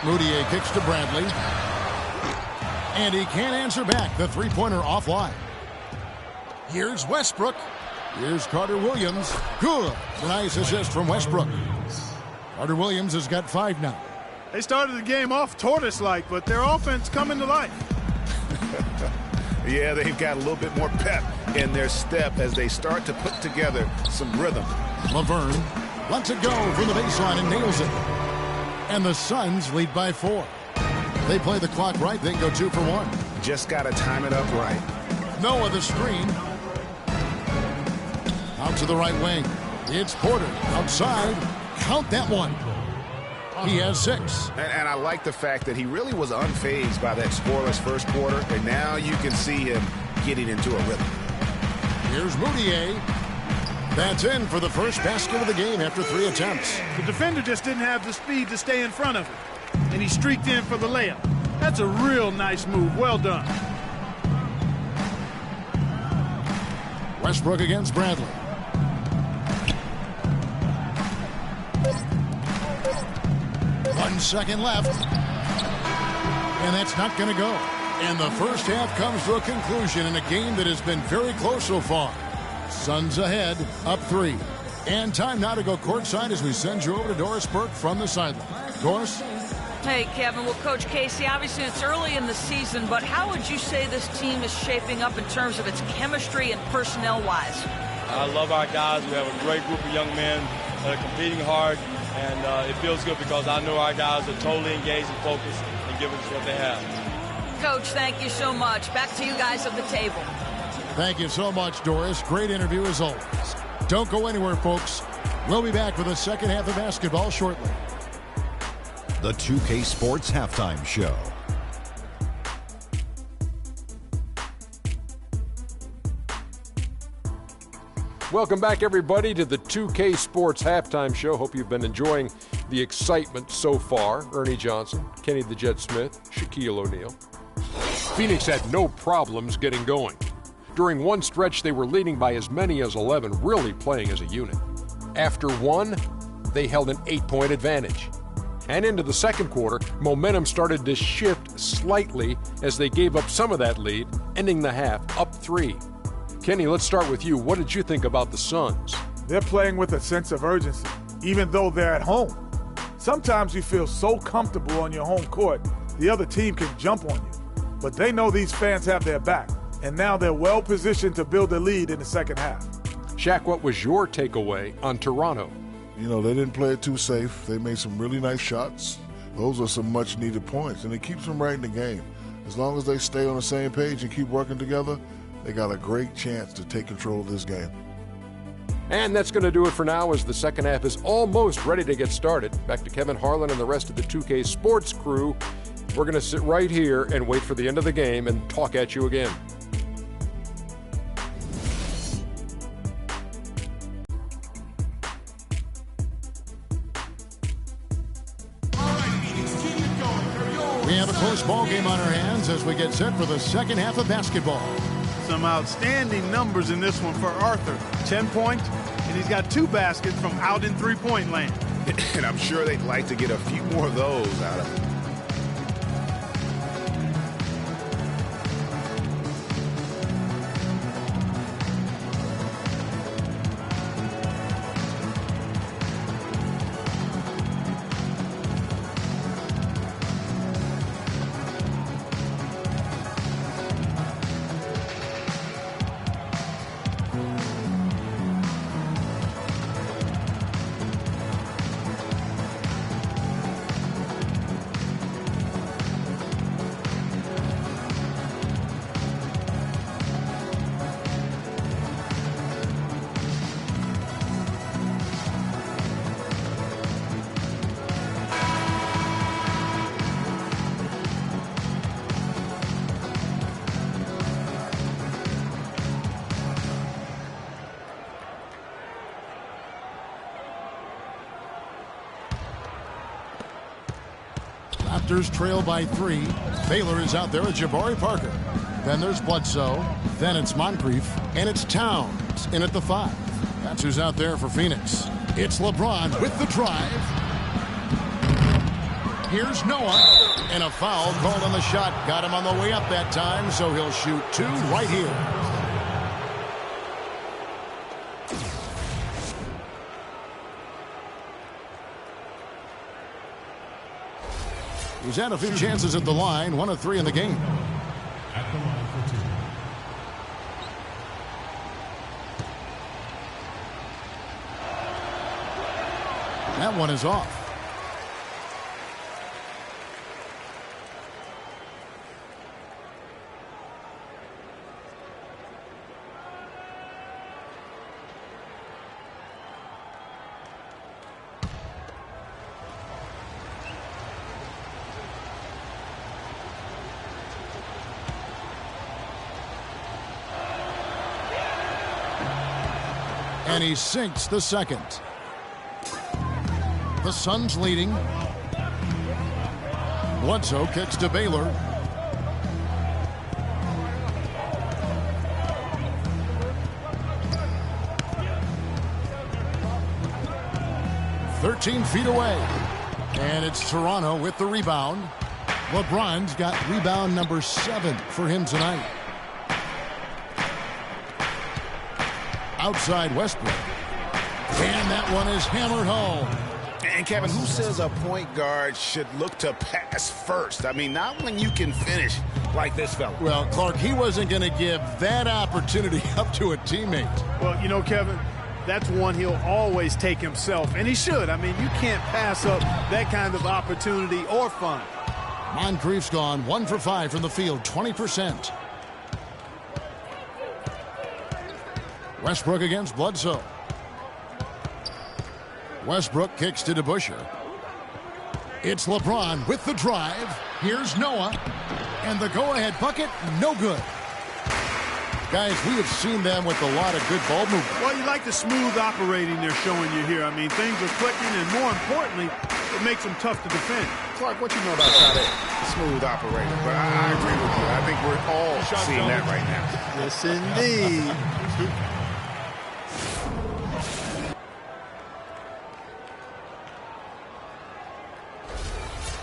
Moutier kicks to Bradley. And he can't answer back. The 3-pointer offline. Here's Westbrook. Here's Carter Williams. Good. Nice assist from Westbrook. Carter Williams has got 5 now. They started the game off tortoise-like, but their offense coming to life. Yeah, they've got a little bit more pep in their step as they start to put together some rhythm. Laverne lets it go from the baseline and nails it. And the Suns lead by 4. They play the clock right, then go 2 for 1. Just got to time it up right. Noah the screen. Out to the right wing. It's Porter outside. Count that one. He has 6. And I like the fact that he really was unfazed by that scoreless first quarter. And now you can see him getting into a rhythm. Here's Moutier. That's in for the first basket of the game after 3 attempts. The defender just didn't have the speed to stay in front of him. And he streaked in for the layup. That's a real nice move. Well done. Westbrook against Bradley. One second left. And that's not going to go. And the first half comes to a conclusion in a game that has been very close so far. Suns ahead, up 3. And time now to go courtside as we send you over to Doris Burke from the sideline. Doris? Hey, Kevin. Well, Coach Casey, obviously it's early in the season, but how would you say this team is shaping up in terms of its chemistry and personnel-wise? I love our guys. We have a great group of young men that are competing hard, and it feels good because I know our guys are totally engaged and focused and giving us what they have. Coach, thank you so much. Back to you guys at the table. Thank you so much, Doris. Great interview as always. Don't go anywhere, folks. We'll be back with the second half of basketball shortly. The 2K Sports Halftime Show. Welcome back, everybody, to the 2K Sports Halftime Show. Hope you've been enjoying the excitement so far. Ernie Johnson, Kenny the Jet Smith, Shaquille O'Neal. Phoenix had no problems getting going. During one stretch, they were leading by as many as 11, really playing as a unit. After one, they held an 8-point advantage. And into the second quarter, momentum started to shift slightly as they gave up some of that lead, ending the half up 3. Kenny, let's start with you. What did you think about the Suns? They're playing with a sense of urgency, even though they're at home. Sometimes you feel so comfortable on your home court, the other team can jump on you. But they know these fans have their back, and now they're well positioned to build a lead in the second half. Shaq, what was your takeaway on Toronto? You know, they didn't play it too safe. They made some really nice shots. Those are some much-needed points, and it keeps them right in the game. As long as they stay on the same page and keep working together, they got a great chance to take control of this game. And that's going to do it for now as the second half is almost ready to get started. Back to Kevin Harlan and the rest of the 2K Sports crew. We're going to sit right here and wait for the end of the game and talk at you again. We have a close ball game on our hands as we get set for the second half of basketball. Some outstanding numbers in this one for Arthur. 10 points, and he's got 2 baskets from out in three-point land. And I'm sure they'd like to get a few more of those out of him. Raptors trail by 3. Baylor is out there with Jabari Parker. Then there's Bledsoe. Then it's Moncrief. And it's Towns in at the 5. That's who's out there for Phoenix. It's LeBron with the drive. Here's Noah. And a foul called on the shot. Got him on the way up that time, so he'll shoot 2 right here. He's had a few chances at the line, 1 of 3 in the game. At the line for 2. That one is off. And he sinks the second. The Suns leading. Bledsoe kicks to Baylor. "13 feet away." And it's Toronto with the rebound. LeBron's got rebound number 7 for him tonight. Outside Westbrook. And that one is hammered home. And Kevin, who says a point guard should look to pass first? I mean, not when you can finish like this fella. Well, Clark, he wasn't going to give that opportunity up to a teammate. Well, you know, Kevin, that's one he'll always take himself, and he should. I mean, you can't pass up that kind of opportunity or fun. Moncrief's gone 1 for 5 from the field, 20%. Westbrook against Bledsoe. Westbrook kicks to DeBusschere. It's LeBron with the drive. Here's Noah. And the go-ahead bucket, no good. Guys, we have seen them with a lot of good ball movement. Well, you like the smooth operating they're showing you here. I mean, things are clicking, and more importantly, it makes them tough to defend. Clark, what you know about Sade? Smooth operator. But I agree with you. I think we're all seeing that right now. Yes, indeed.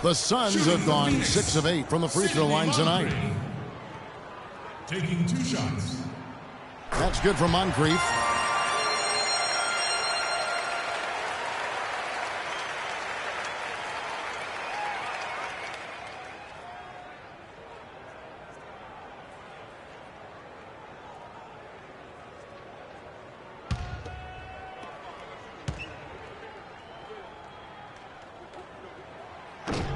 The Suns have gone 6 of 8 from the free throw line tonight. Taking 2 shots. That's good for Moncrief.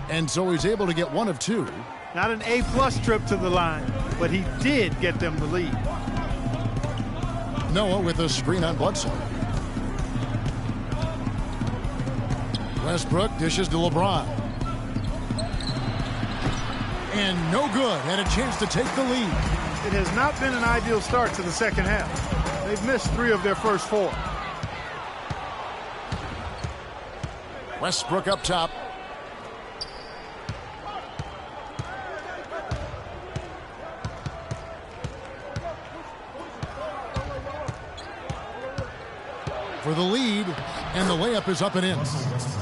And so he's able to get one of two. Not an A-plus trip to the line, but he did get them the lead. Noah with a screen on Bledsoe. Westbrook dishes to LeBron. And no good. Had a chance to take the lead. It has not been an ideal start to the second half. They've missed 3 of their first 4. Westbrook up top. For the lead, and the layup is up and in.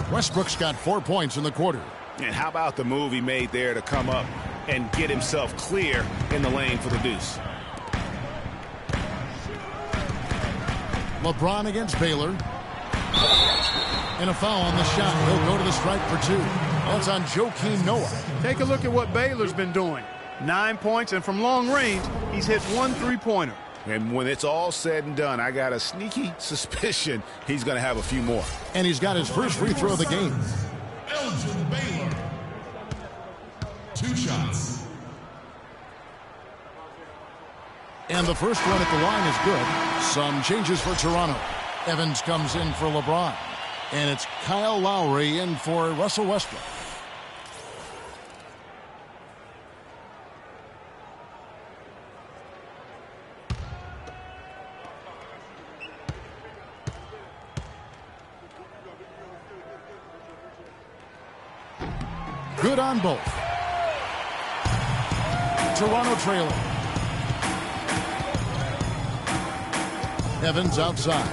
Westbrook's got 4 points in the quarter. And how about the move he made there to come up and get himself clear in the lane for the deuce? LeBron against Baylor. And a foul on the shot. He'll go to the stripe for 2. That's on Joakim Noah. Take a look at what Baylor's been doing. 9 points, and from long range, he's hit 1 3-pointer. And when it's all said and done, I got a sneaky suspicion he's going to have a few more. And he's got his first free throw of the game. Elgin Baylor. 2 shots. And the first one at the line is good. Some changes for Toronto. Evans comes in for LeBron. And it's Kyle Lowry in for Russell Westbrook. Good on both. Toronto trailing. Evans outside.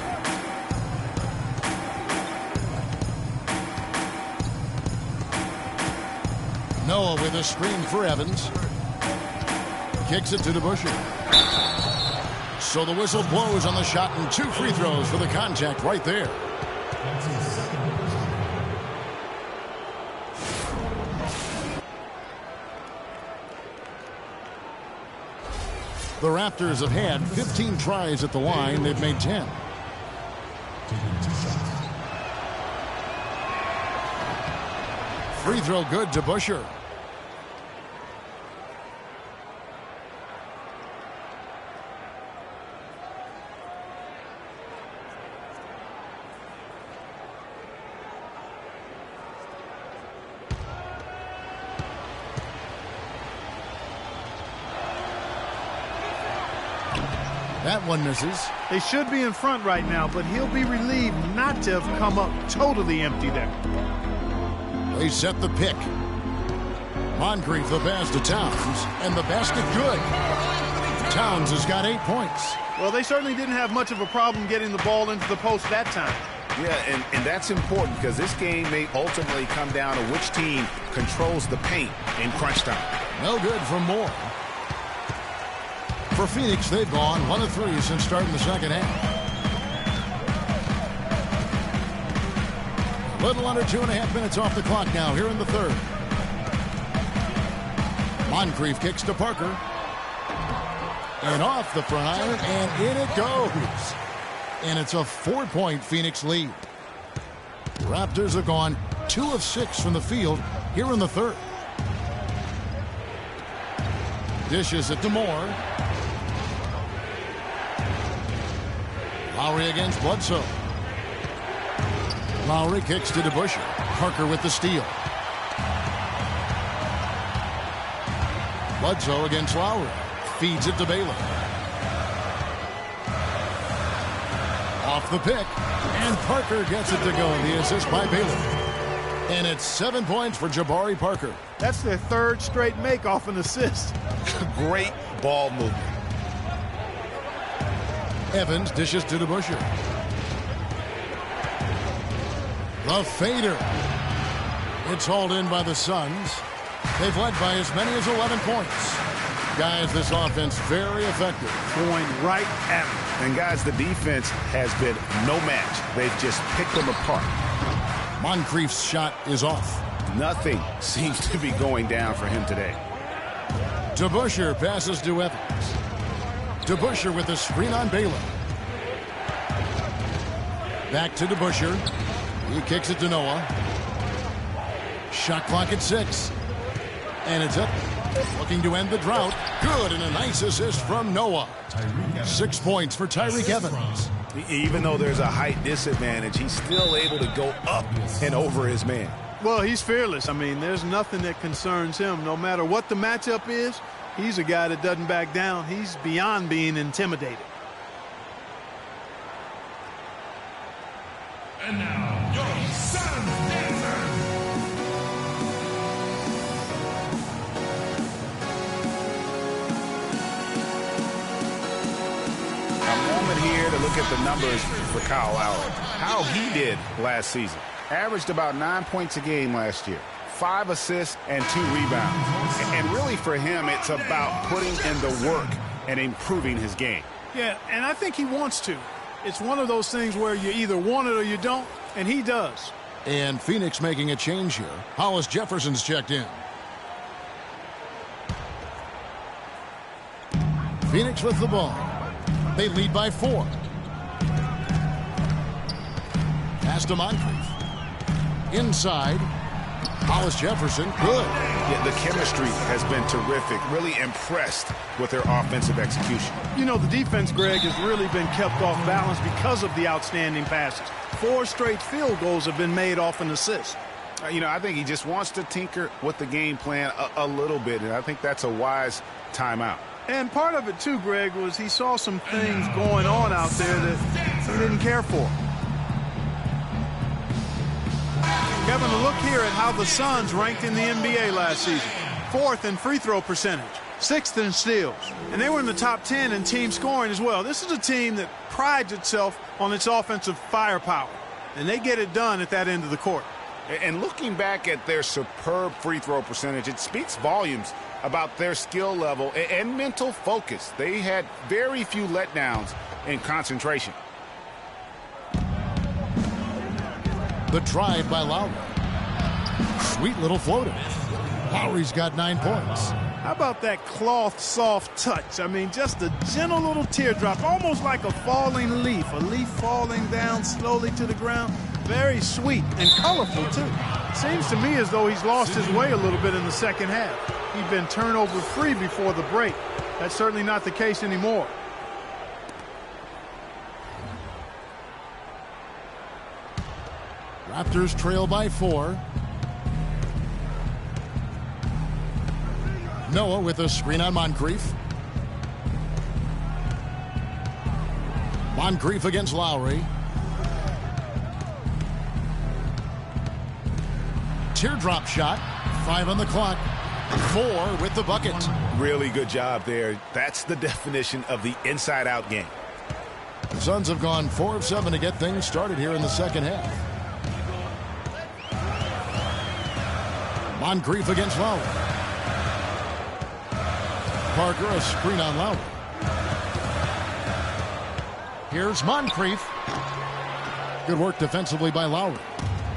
Noah with a screen for Evans. Kicks it to DeBusschere. So the whistle blows on the shot and 2 free throws for the contact right there. The Raptors have had 15 tries at the line. They've made 10. Free throw good to DeBusschere. That one misses. They should be in front right now, but he'll be relieved not to have come up totally empty there. They set the pick. Moncrief the pass to Towns, and the basket good. Towns has got 8 points. Well, they certainly didn't have much of a problem getting the ball into the post that time. Yeah, and that's important because this game may ultimately come down to which team controls the paint in crunch time. No good for Moore. For Phoenix, they've gone 1 of 3 since starting the second half. Little under 2.5 minutes off the clock now here in the third. Moncrief kicks to Parker. And off the front iron, and in it goes. And it's a 4-point Phoenix lead. Raptors have gone 2 of 6 from the field here in the third. Dishes it to Moore. Lowry against Bledsoe. Lowry kicks to DeBusschere. Parker with the steal. Bledsoe against Lowry. Feeds it to Baylor. Off the pick. And Parker gets it to go. The assist by Baylor. And it's 7 points for Jabari Parker. That's their 3rd straight make off an assist. Great ball movement. Evans dishes to DeBusschere. The fader. It's hauled in by the Suns. They've led by as many as 11 points. Guys, this offense very effective. Going right at him. And guys, the defense has been no match. They've just picked them apart. Moncrief's shot is off. Nothing seems to be going down for him today. DeBusschere passes to Evans. DeBusschere with the screen on Baylor. Back to DeBusschere. He kicks it to Noah. Shot clock at 6. And it's up. Looking to end the drought. Good, and a nice assist from Noah. 6 points for Tyreke Evans. Even though there's a height disadvantage, he's still able to go up and over his man. Well, he's fearless. I mean, there's nothing that concerns him. No matter what the matchup is, he's a guy that doesn't back down. He's beyond being intimidated. And now, your son, Here to look at the numbers for Kyle Lowry. How he did last season. Averaged about 9 points a game last year. 5 assists and 2 rebounds. And really for him, it's about putting in the work and improving his game. Yeah, and I think he wants to. It's one of those things where you either want it or you don't, and he does. And Phoenix making a change here. Hollis Jefferson's checked in. Phoenix with the ball. They lead by 4. Pass to Moncrief. Inside. Hollis Jefferson. Good. Yeah, the chemistry has been terrific. Really impressed with their offensive execution. You know, the defense, Greg, has really been kept off balance because of the outstanding passes. 4 straight field goals have been made off an assist. I think he just wants to tinker with the game plan a little bit, and I think that's a wise timeout. And part of it, too, Greg, was he saw some things going on out there that he didn't care for. Kevin, a look here at how the Suns ranked in the NBA last season. 4th in free throw percentage, 6th in steals. And they were in the top 10 in team scoring as well. This is a team that prides itself on its offensive firepower. And they get it done at that end of the court. And looking back at their superb free throw percentage, it speaks volumes about their skill level and mental focus. They had very few letdowns in concentration. The drive by Lowry. Sweet little floater. Lowry's got 9 points. How about that cloth soft touch? I mean, just a gentle little teardrop, almost like a falling leaf. A leaf falling down slowly to the ground. Very sweet and colorful, too. Seems to me as though he's lost his way a little bit in the second half. He'd been turnover free before the break. That's certainly not the case anymore. Raptors trail by 4. Noah with a screen on Moncrief. Moncrief against Lowry. Teardrop shot. 5 on the clock. 4 with the bucket. Really good job there. That's the definition of the inside-out game. The Suns have gone 4 of 7 to get things started here in the second half. Moncrief against Lowry. Parker, a screen on Lowry. Here's Moncrief. Good work defensively by Lowry.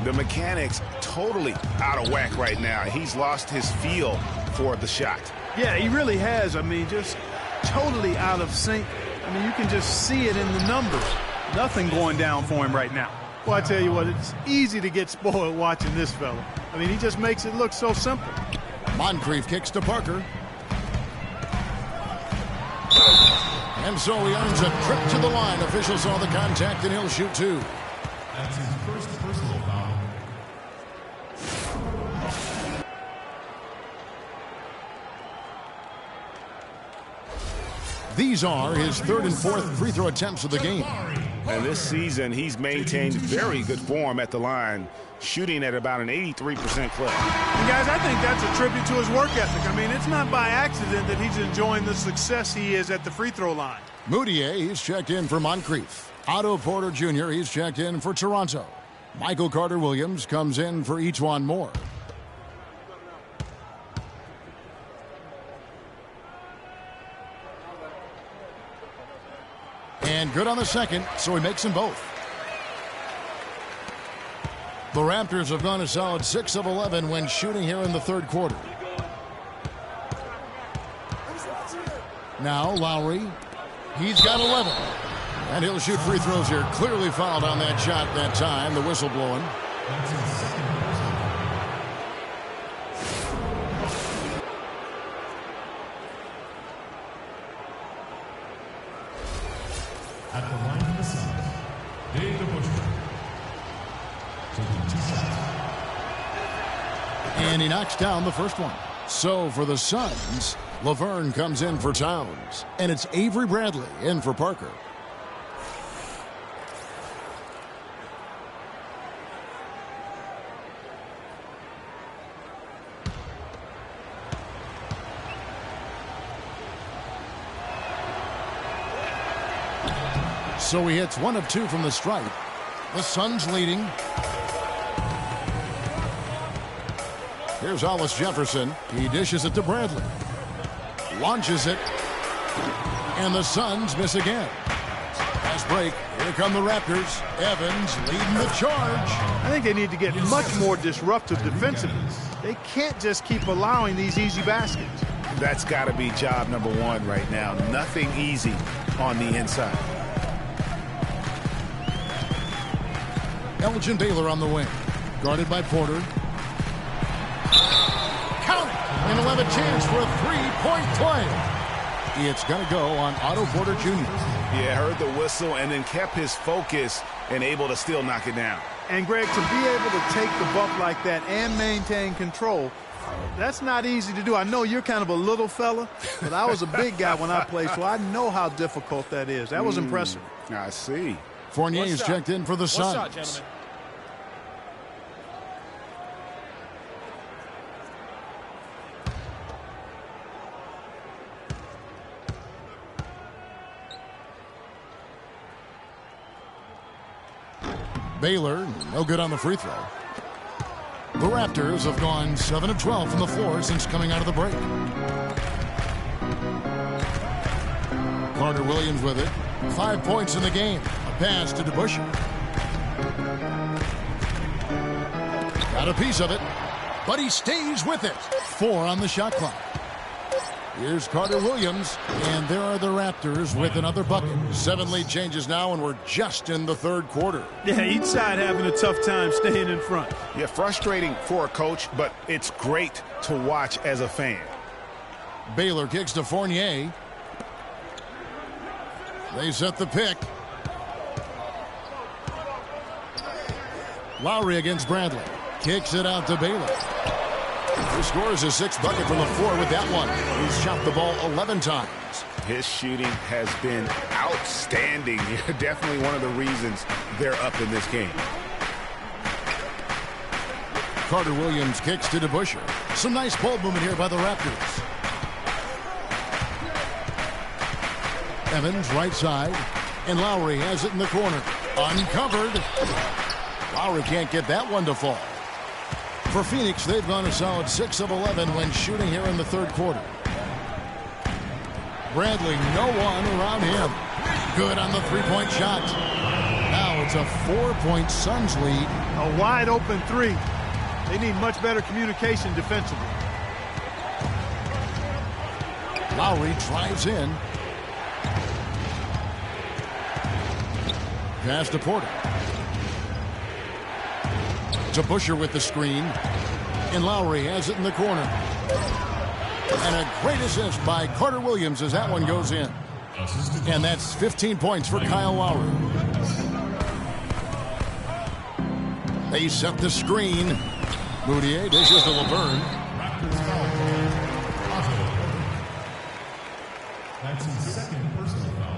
The mechanics totally out of whack right now. He's lost his feel for the shot. Yeah, he really has. I mean, just totally out of sync. I mean, you can just see it in the numbers. Nothing going down for him right now. Well, I tell you what, it's easy to get spoiled watching this fella. I mean, he just makes it look so simple. Moncrief kicks to Parker. And so he earns a trip to the line. Officials saw the contact, and he'll shoot 2. That's his first personal foul. These are his 3rd and 4th free throw attempts of the game. And this season, he's maintained very good form at the line, shooting at about an 83% clip. And guys, I think that's a tribute to his work ethic. I mean, it's not by accident that he's enjoying the success he is at the free throw line. Moutier, he's checked in for Moncrief. Otto Porter Jr., he's checked in for Toronto. Michael Carter-Williams comes in for E'Twaun Moore. And good on the second, so he makes them both. The Raptors have gone a solid 6 of 11 when shooting here in the third quarter. Now Lowry. He's got 11. And he'll shoot free throws here. Clearly fouled on that shot that time. The whistle blowing. At the line of the Suns, Dave DeBusschere. Taking 2 shots. And he knocks down the first one. So for the Suns, Laverne comes in for Towns. And it's Avery Bradley in for Parker. So he hits 1 of 2 from the stripe. The Suns leading. Here's Hollis Jefferson. He dishes it to Bradley. Launches it. And the Suns miss again. Fast break. Here come the Raptors. Evans leading the charge. I think they need to get much more disruptive defensively. They can't just keep allowing these easy baskets. That's got to be job number 1 right now. Nothing easy on the inside. Elgin Baylor on the wing. Guarded by Porter. Count it! And he'll have a chance for a three-point play. It's going to go on Otto Porter Jr. Yeah, heard the whistle and then kept his focus and able to still knock it down. And, Greg, to be able to take the bump like that and maintain control, that's not easy to do. I know you're kind of a little fella, but I was a big guy when I played, so I know how difficult that is. That was impressive. I see. Fournier is checked in for the Suns. Shot, gentlemen. Baylor, no good on the free throw. The Raptors have gone 7 of 12 from the floor since coming out of the break. Carter Williams with it. 5 points in the game. A pass to DeBusschere. Got a piece of it, but he stays with it. 4 on the shot clock. Here's Carter Williams, and there are the Raptors with another bucket. 7 lead changes now, and we're just in the third quarter. Yeah, each side having a tough time staying in front. Yeah, frustrating for a coach, but it's great to watch as a fan. Baylor kicks to Fournier. They set the pick. Lowry against Bradley. Kicks it out to Baylor. He scores his 6th bucket from the floor with that one. He's shot the ball 11 times. His shooting has been outstanding. Definitely one of the reasons they're up in this game. Carter Williams kicks to DeBusschere. Some nice ball movement here by the Raptors. Evans right side. And Lowry has it in the corner. Uncovered. Lowry can't get that one to fall. For Phoenix, they've gone a solid 6 of 11 when shooting here in the third quarter. Bradley, no one around him. Good on the three-point shot. Now it's a 4-point Suns lead. A wide open 3. They need much better communication defensively. Lowry drives in. Pass to Porter. DeBusschere with the screen. And Lowry has it in the corner. And a great assist by Carter Williams as that one goes in. And that's 15 points for Kyle Lowry. They set the screen. Moutier dishes to Laverne. That's his second personal foul.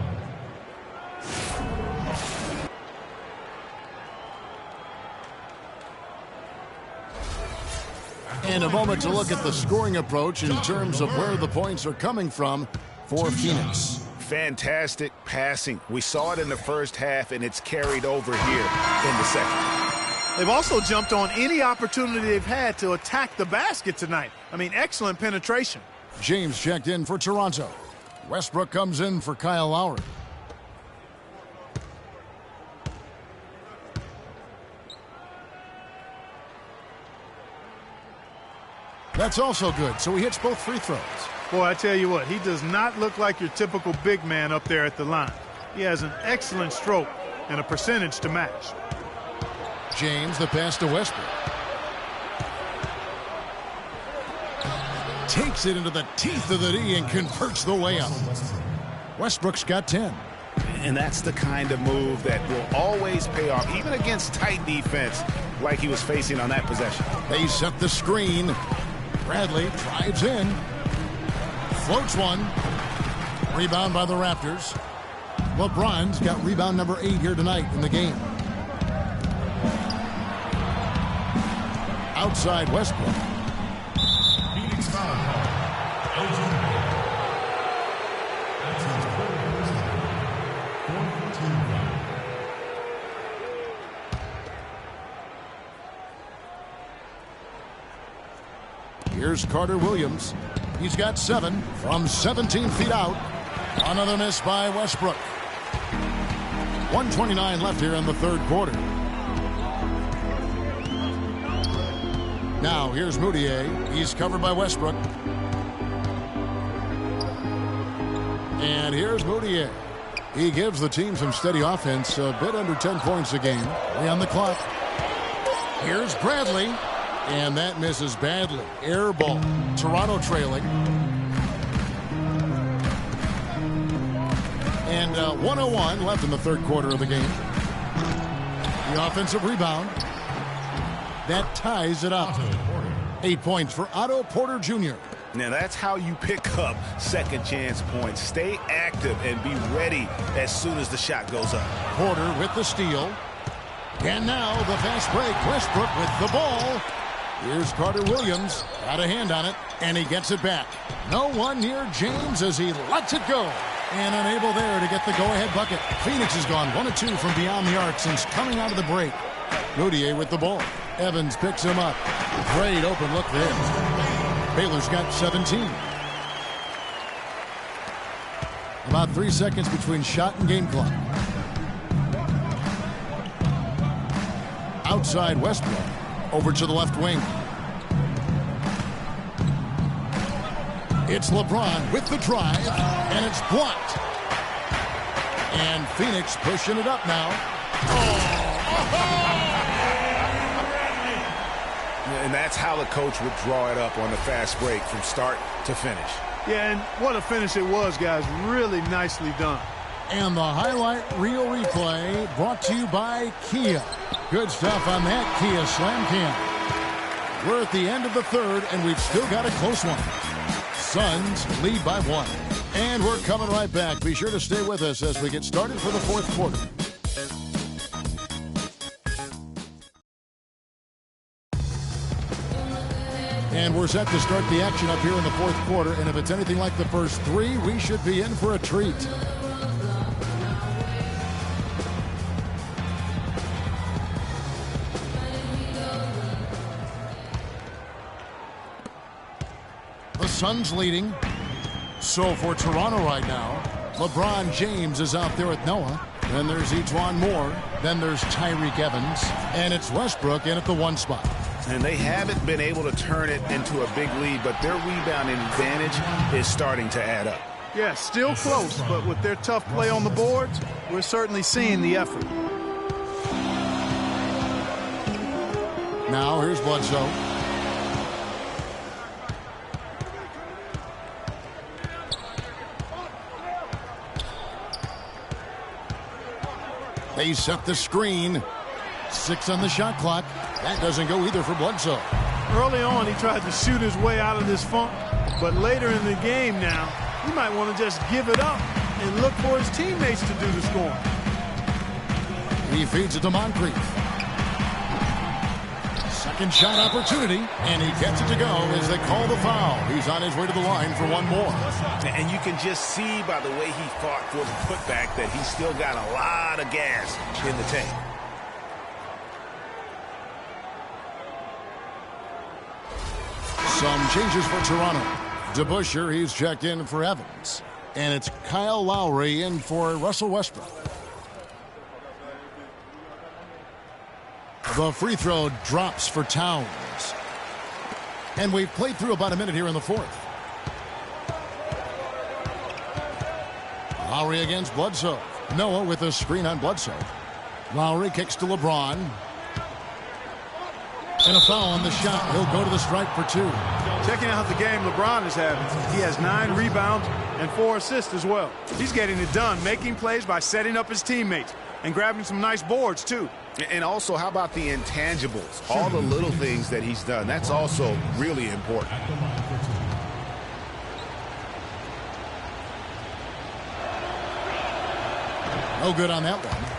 And a moment to look at the scoring approach in terms of where the points are coming from for Phoenix. Fantastic passing. We saw it in the first half, and it's carried over here in the second. They've also jumped on any opportunity they've had to attack the basket tonight. I mean, excellent penetration. James checked in for Toronto. Westbrook comes in for Kyle Lowry. That's also good, so he hits both free throws. Boy, I tell you what, he does not look like your typical big man up there at the line. He has an excellent stroke and a percentage to match. James, the pass to Westbrook. Takes it into the teeth of the D and converts the layup. Westbrook's got 10. And that's the kind of move that will always pay off, even against tight defense like he was facing on that possession. They set the screen. Bradley drives in. Floats one. Rebound by the Raptors. LeBron's got rebound number 8 here tonight in the game. Outside Westbrook. Phoenix foul. Here's Carter Williams. He's got 7 from 17 feet out. Another miss by Westbrook. 1:29 left here in the third quarter. Now here's Moutier. He's covered by Westbrook. And here's Moutier. He gives the team some steady offense, a bit under 10 points a game. 3 on the clock. Here's Bradley. And that misses badly. Air ball. Toronto trailing. And 1:01 left in the third quarter of the game. The offensive rebound. That ties it up. 8 points for Otto Porter Jr. Now that's how you pick up second chance points. Stay active and be ready as soon as the shot goes up. Porter with the steal. And now the fast break. Westbrook with the ball. Here's Carter Williams. Got a hand on it, and he gets it back. No one near James as he lets it go. And unable there to get the go-ahead bucket. Phoenix has gone 1 of 2 from beyond the arc since coming out of the break. Moutier with the ball. Evans picks him up. Great open look there. Baylor's got 17. About 3 seconds between shot and game clock. Outside Westbrook. Over to the left wing. It's LeBron with the drive, and it's blocked. And Phoenix pushing it up now. And that's how the coach would draw it up on the fast break from start to finish. Yeah, and what a finish it was, guys. Really nicely done. And the highlight reel replay brought to you by Kia. Good stuff on that Kia Slam Cam. We're at the end of the third, and we've still got a close one. Suns lead by 1. And we're coming right back. Be sure to stay with us as we get started for the fourth quarter. And we're set to start the action up here in the fourth quarter. And if it's anything like the first 3, we should be in for a treat. The Suns leading. So for Toronto right now, LeBron James is out there with Noah. Then there's Etuan Moore. Then there's Tyreke Evans. And it's Westbrook in at the 1 spot. And they haven't been able to turn it into a big lead, but their rebounding advantage is starting to add up. Yeah, still close, but with their tough play on the boards, we're certainly seeing the effort. Now here's Bledsoe. They set the screen. 6 on the shot clock. That doesn't go either for Bledsoe. Early on, he tried to shoot his way out of this funk, but later in the game now, he might want to just give it up and look for his teammates to do the scoring. He feeds it to Moncrief. Second shot opportunity, and he gets it to go as they call the foul. He's on his way to the line for 1 more. And you can just see by the way he fought for the putback that he's still got a lot of gas in the tank. Some changes for Toronto. DeBusschere, he's checked in for Evans. And it's Kyle Lowry in for Russell Westbrook. The free throw drops for Towns. And we've played through about a minute here in the fourth. Lowry against Bledsoe. Noah with a screen on Bledsoe. Lowry kicks to LeBron. And a foul on the shot. He'll go to the stripe for 2. Checking out the game LeBron is having. He has 9 rebounds and 4 assists as well. He's getting it done, making plays by setting up his teammates and grabbing some nice boards, too. And also, how about the intangibles? All the little things that he's done. That's also really important. No good on that one.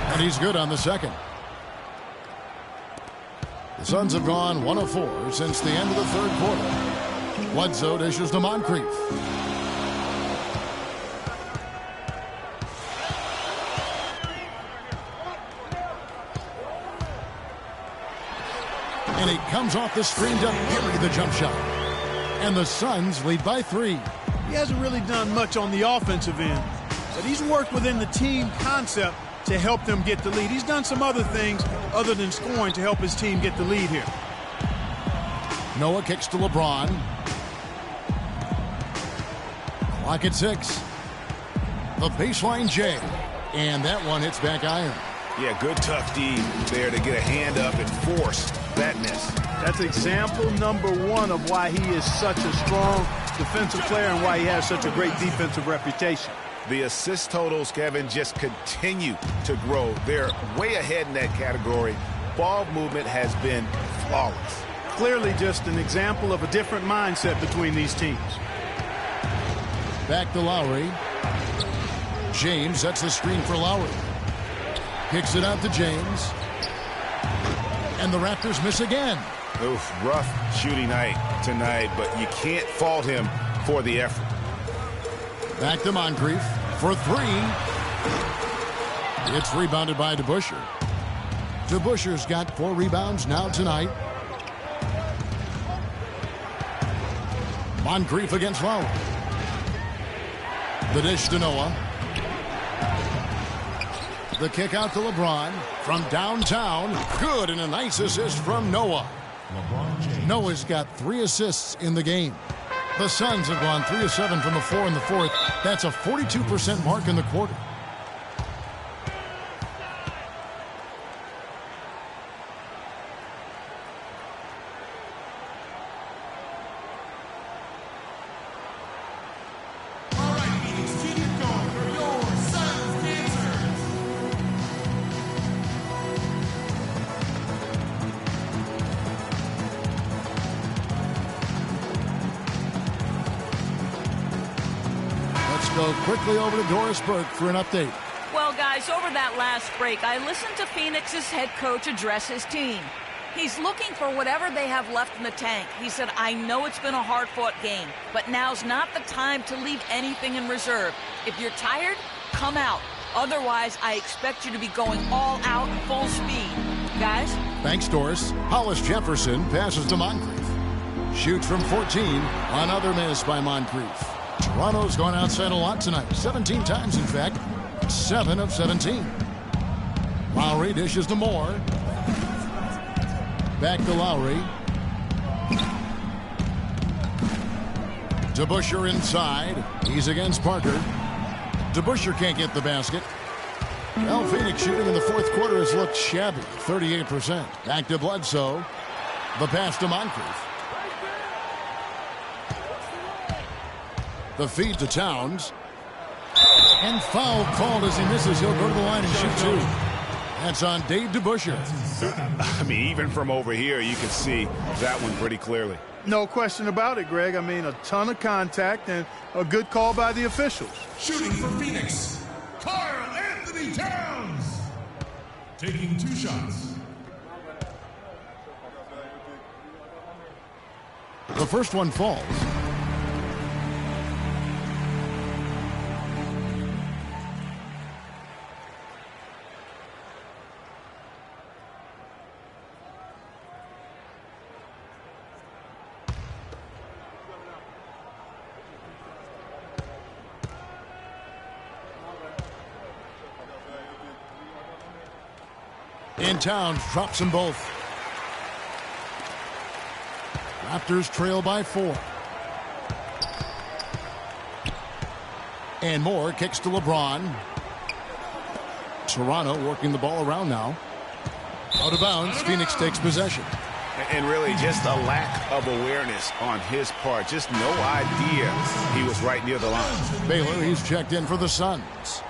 And he's good on the second. The Suns have gone 1 of 4 since the end of the third quarter. Bledsoe dishes to Moncrief. And he comes off the screen to bury the jump shot. And the Suns lead by 3. He hasn't really done much on the offensive end, but he's worked within the team concept to help them get the lead. He's done some other things other than scoring to help his team get the lead here. Noah kicks to LeBron. Clock at 6. The baseline J. And that one hits back iron. Yeah, good tough D there to get a hand up and force that miss. That's example number 1 of why he is such a strong defensive player and why he has such a great defensive reputation. The assist totals, Kevin, just continue to grow. They're way ahead in that category. Ball movement has been flawless. Clearly just an example of a different mindset between these teams. Back to Lowry. James sets the screen for Lowry. Kicks it out to James. And the Raptors miss again. Oof, rough shooting night tonight, but you can't fault him for the effort. Back to Moncrief for 3. It's rebounded by DeBusschere. DeBusschere's got 4 rebounds now tonight. Moncrief against Lowry. The dish to Noah. The kick out to LeBron from downtown. Good, and a nice assist from Noah. Noah's got 3 assists in the game. The Suns have gone 3 of 7 from the floor in the fourth. That's a 42% mark in the quarter. Go quickly over to Doris Burke for an update. Well, guys, over that last break, I listened to Phoenix's head coach address his team. He's looking for whatever they have left in the tank. He said, I know it's been a hard-fought game, but now's not the time to leave anything in reserve. If you're tired, come out. Otherwise, I expect you to be going all out full speed. Guys? Thanks, Doris. Hollis Jefferson passes to Moncrief. Shoots from 14. Another miss by Moncrief. Toronto's gone outside a lot tonight. 17 times, in fact. 7 of 17. Lowry dishes to Moore. Back to Lowry. DeBusschere inside. He's against Parker. DeBusschere can't get the basket. Well, Phoenix shooting in the fourth quarter has looked shabby. 38%. Back to Bledsoe. The pass to Moncrief. The feed to Towns. And foul called as he misses. He'll go to the line and shoot 2. That's on Dave DeBusschere. I mean, even from over here, you can see that one pretty clearly. No question about it, Greg. I mean, a ton of contact and a good call by the officials. Shooting for Phoenix, Karl-Anthony Towns. Taking 2 shots. The first one falls. And Towns drops them both. Raptors trail by 4. And Moore kicks to LeBron. Toronto working the ball around now. Out of bounds, Phoenix takes possession. And really just a lack of awareness on his part. Just no idea he was right near the line. Baylor, he's checked in for the Suns.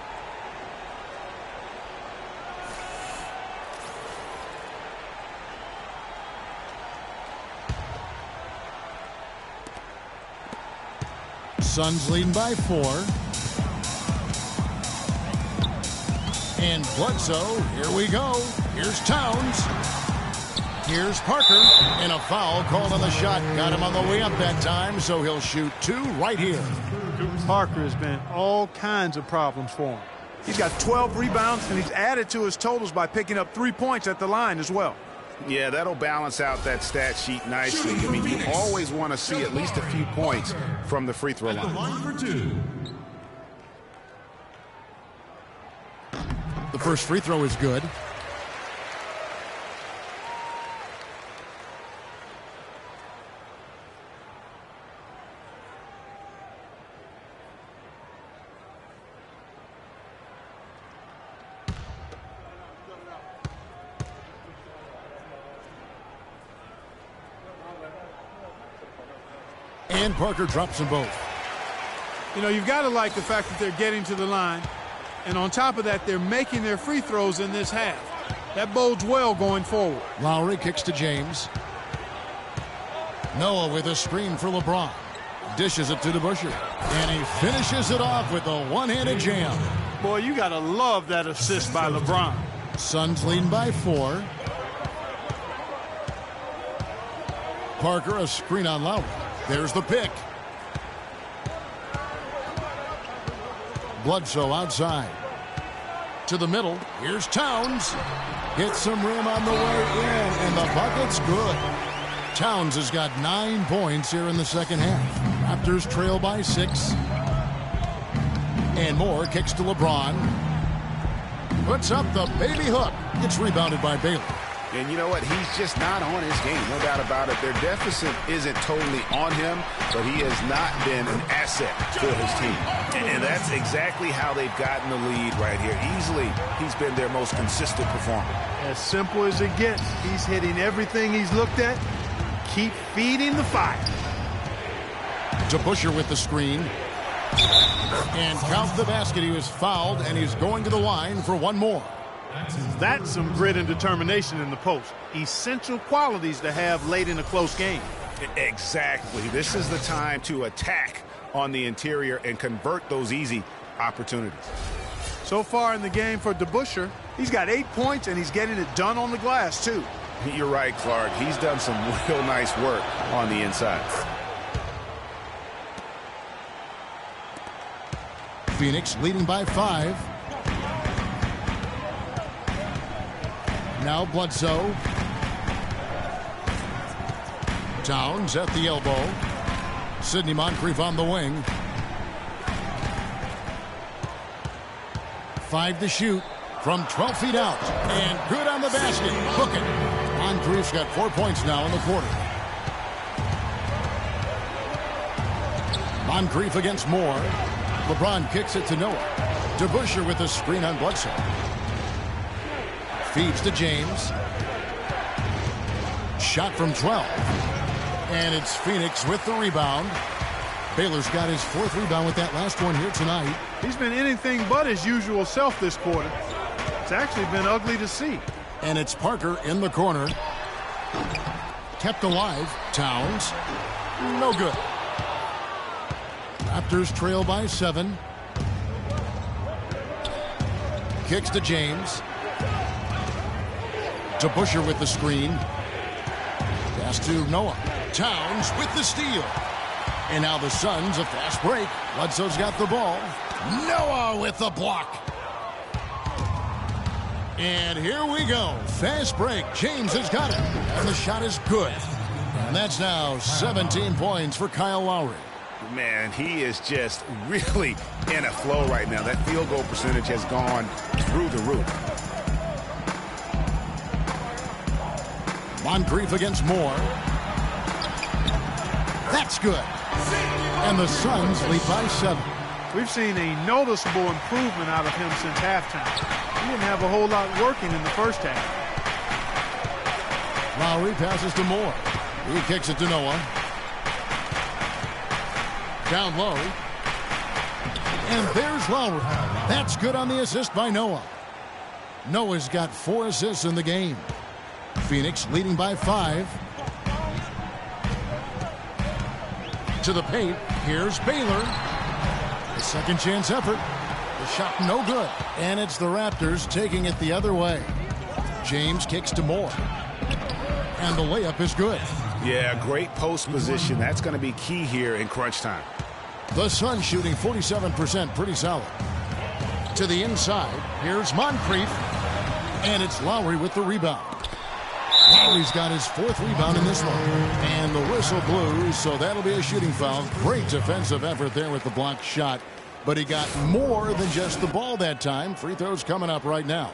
Suns leading by 4. And Bledsoe, here we go. Here's Towns. Here's Parker. And a foul called on the shot. Got him on the way up that time, so he'll shoot 2 right here. Parker has been all kinds of problems for him. He's got 12 rebounds, and he's added to his totals by picking up 3 points at the line as well. Yeah, that'll balance out that stat sheet nicely. I mean, you always want to see at least a few points from the free throw line. The first free throw is good. And Parker drops them both. You know, you've got to like the fact that they're getting to the line. And on top of that, they're making their free throws in this half. That bodes well going forward. Lowry kicks to James. Noah with a screen for LeBron. Dishes it to DeBusschere. And he finishes it off with a one-handed jam. Boy, you got to love that assist by LeBron. Suns leading by 4. Parker, a screen on Lowry. There's the pick. Bledsoe outside. To the middle. Here's Towns. Hits some rim on the way in, and the bucket's good. Towns has got 9 points here in the second half. Raptors trail by 6. And Moore kicks to LeBron. Puts up the baby hook. It's rebounded by Baylor. And you know what? He's just not on his game, no doubt about it. Their deficit isn't totally on him, but he has not been an asset for his team. And that's exactly how they've gotten the lead right here. Easily, he's been their most consistent performer. As simple as it gets. He's hitting everything he's looked at. Keep feeding the fire. DeBusschere with the screen. And count the basket. He was fouled, and he's going to the line for one more. That's some grit and determination in the post. Essential qualities to have late in a close game. Exactly. This is the time to attack on the interior and convert those easy opportunities. So far in the game for DeBusschere, he's got 8 points, and he's getting it done on the glass, too. You're right, Clark. He's done some real nice work on the inside. Phoenix leading by 5. Now Bledsoe. Towns at the elbow. Sidney Moncrief on the wing. 5 to shoot from 12 feet out. And good on the basket. Hook it. Moncrief's got 4 points now in the quarter. Moncrief against Moore. LeBron kicks it to Noah. DeBusschere with a screen on Bledsoe. Feeds to James. Shot from 12. And it's Phoenix with the rebound. Baylor's got his 4th rebound with that last one here tonight. He's been anything but his usual self this quarter. It's actually been ugly to see. And it's Parker in the corner. Kept alive. Towns. No good. Raptors trail by 7. Kicks to James. DeBusschere with the screen. Pass to Noah. Towns with the steal. And now the Suns, a fast break. Bledsoe's got the ball. Noah with the block. And here we go. Fast break. James has got it. And the shot is good. And that's now 17 points for Kyle Lowry. Man, he is just really in a flow right now. That field goal percentage has gone through the roof. Moncrief against Moore. That's good. And the Suns lead by 7. We've seen a noticeable improvement out of him since halftime. He didn't have a whole lot working in the first half. Lowry passes to Moore. He kicks it to Noah. Down low. And there's Lowry. That's good on the assist by Noah. Noah's got 4 assists in the game. Phoenix leading by 5. To the paint. Here's Baylor. A second chance effort. The shot no good. And it's the Raptors taking it the other way. James kicks to Moore. And the layup is good. Yeah, great post position. That's going to be key here in crunch time. The Suns shooting 47%, pretty solid. To the inside, here's Moncrief. And it's Lowry with the rebound. Lowry's got his 4th rebound in this one. And the whistle blew, so that'll be a shooting foul. Great defensive effort there with the blocked shot. But he got more than just the ball that time. Free throws coming up right now.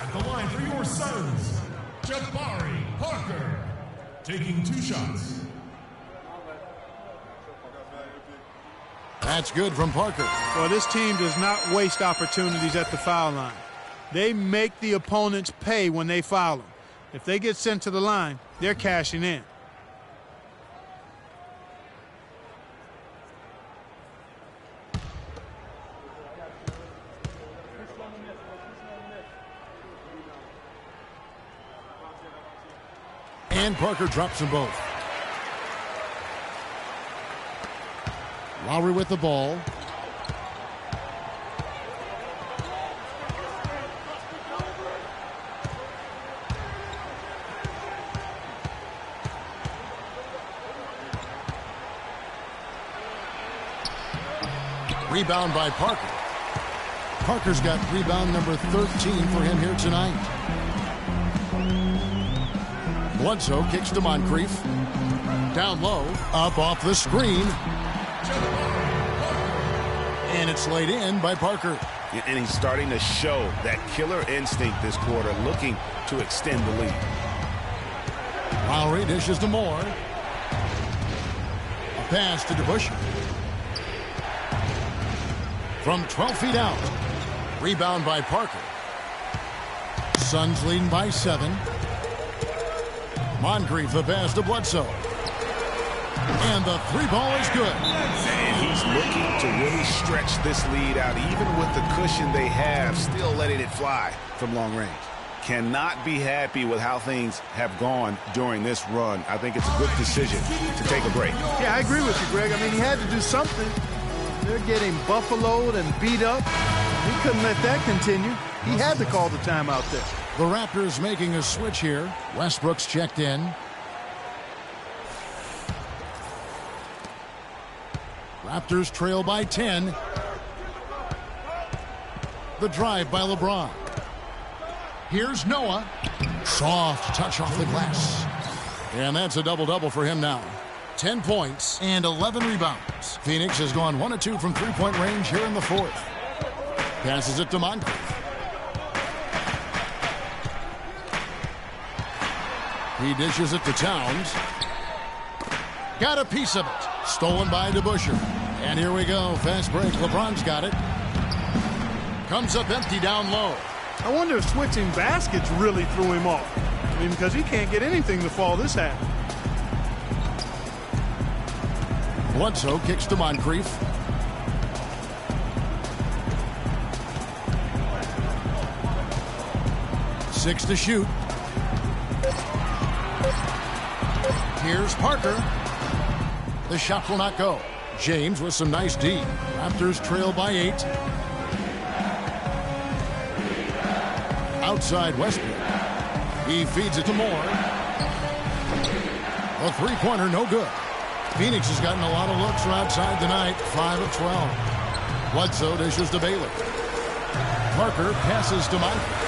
At the line for your Suns, Jabari Parker, taking 2 shots. That's good from Parker. Well, this team does not waste opportunities at the foul line. They make the opponents pay when they foul them. If they get sent to the line, they're cashing in. And Parker drops them both. Lowry with the ball. Rebound by Parker. Parker's got rebound number 13 for him here tonight. Bledsoe kicks to Moncrief. Down low, up off the screen. And it's laid in by Parker. And he's starting to show that killer instinct this quarter, looking to extend the lead. Lowry dishes to Moore. A pass to DeBusschere. From 12 feet out. Rebound by Parker. Suns leading by 7. Moncrief the pass to Bledsoe. And the 3-ball is good. And he's looking to really stretch this lead out, even with the cushion they have, still letting it fly from long range. Cannot be happy with how things have gone during this run. I think it's a good decision to take a break. Yeah, I agree with you, Greg. I mean, he had to do something. They're getting buffaloed and beat up. He couldn't let that continue. He had to call the timeout there. The Raptors making a switch here. Westbrook's checked in. Raptors trail by 10. The drive by LeBron. Here's Noah. Soft touch off the glass. And that's a double-double for him now. 10 points and 11 rebounds. Phoenix has gone 1 of 2 from three-point range here in the 4th. Passes it to Moncrief. He dishes it to Towns. Got a piece of it. Stolen by DeBusschere. And here we go. Fast break. LeBron's got it. Comes up empty down low. I wonder if switching baskets really threw him off. I mean, because he can't get anything to fall this half. Bledsoe kicks to Moncrief. Six to shoot. Here's Parker. The shot will not go. James with some nice D. Raptors trail by 8. Outside Westbrook. He feeds it to Moore. A three-pointer, no good. Phoenix has gotten a lot of looks from outside tonight. 5 of 12. Bledsoe dishes to Baylor. Parker passes to Moncrief.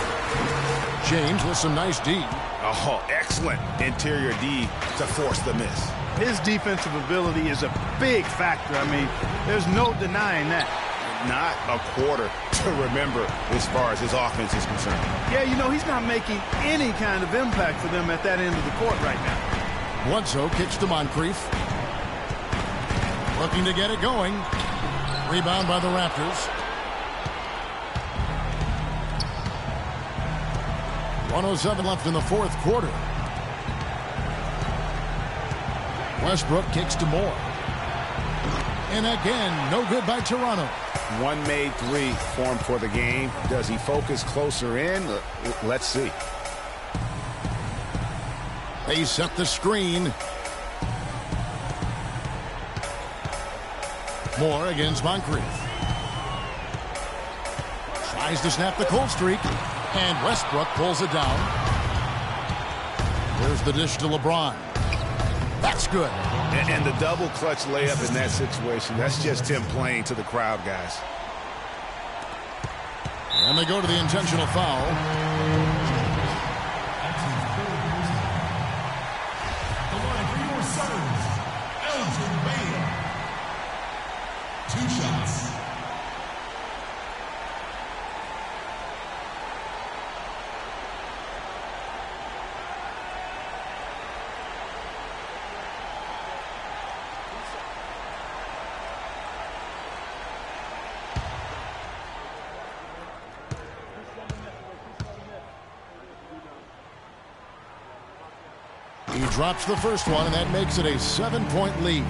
James with some nice D. Oh, excellent interior D to force the miss. His defensive ability is a big factor. I mean, there's no denying that. not a quarter to remember as far as his offense is concerned. Yeah, you know, he's not making any kind of impact for them at that end of the court right now. Bledsoe kicks to Moncrief. Looking to get it going. Rebound by the Raptors. 1:07 left in the fourth quarter. Westbrook kicks to Moore. And again, no good by Toronto. One made three formed for the game. Does he focus closer in? Let's see. They set the screen. Moore against Moncrief. Tries to snap the cold streak. And Westbrook pulls it down. Here's the dish to LeBron. That's good. And the double clutch layup in that situation, that's just him playing to the crowd, guys. And they go to the intentional foul. The line for your serves, Elgin Baylor. 2 shots. He drops the first one, and that makes it a 7-point lead.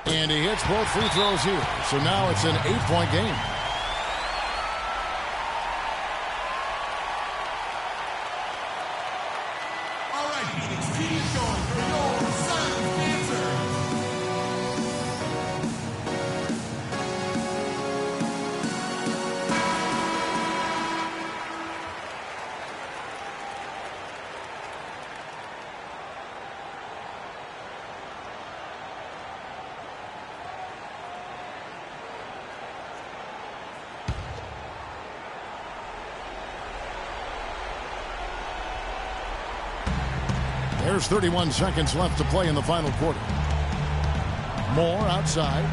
And he hits both free throws here. So now it's an 8-point game. All right, Phoenix, keep going for your son's answer. There's 31 seconds left to play in the final quarter. Moore outside.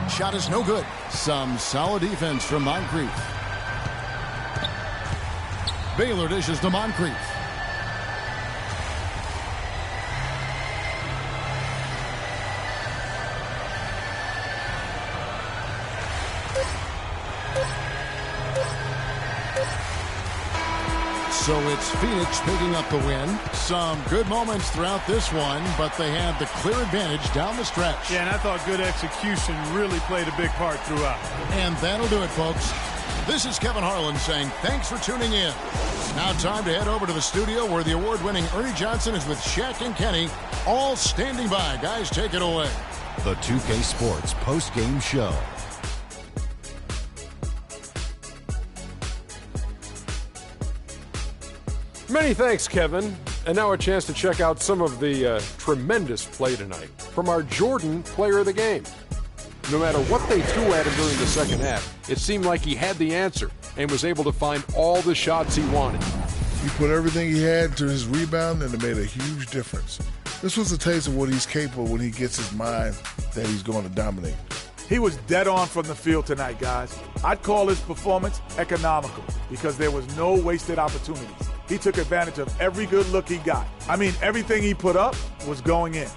Shot is no good. Some solid defense from Moncrief. Baylor dishes to Moncrief. So it's Phoenix picking up the win. Some good moments throughout this one, but they had the clear advantage down the stretch. Yeah, and I thought good execution really played a big part throughout. And that'll do it, folks. This is Kevin Harlan saying thanks for tuning in. Now time to head over to the studio where the award-winning Ernie Johnson is with Shaq and Kenny, all standing by. Guys, take it away. The 2K Sports post-game show. Many thanks, Kevin. And now a chance to check out some of the tremendous play tonight from our Jordan player of the game. No matter what they threw at him during the second half, it seemed like he had the answer and was able to find all the shots he wanted. He put everything he had to his rebound, and it made a huge difference. This was a taste of what he's capable when he gets his mind that he's going to dominate. He was dead on from the field tonight, guys. I'd call his performance economical because there was no wasted opportunities. He took advantage of every good look he got. I mean, everything he put up was going in.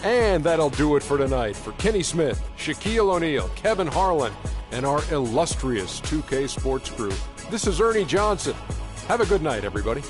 And that'll do it for tonight. For Kenny Smith, Shaquille O'Neal, Kevin Harlan, and our illustrious 2K Sports crew, this is Ernie Johnson. Have a good night, everybody.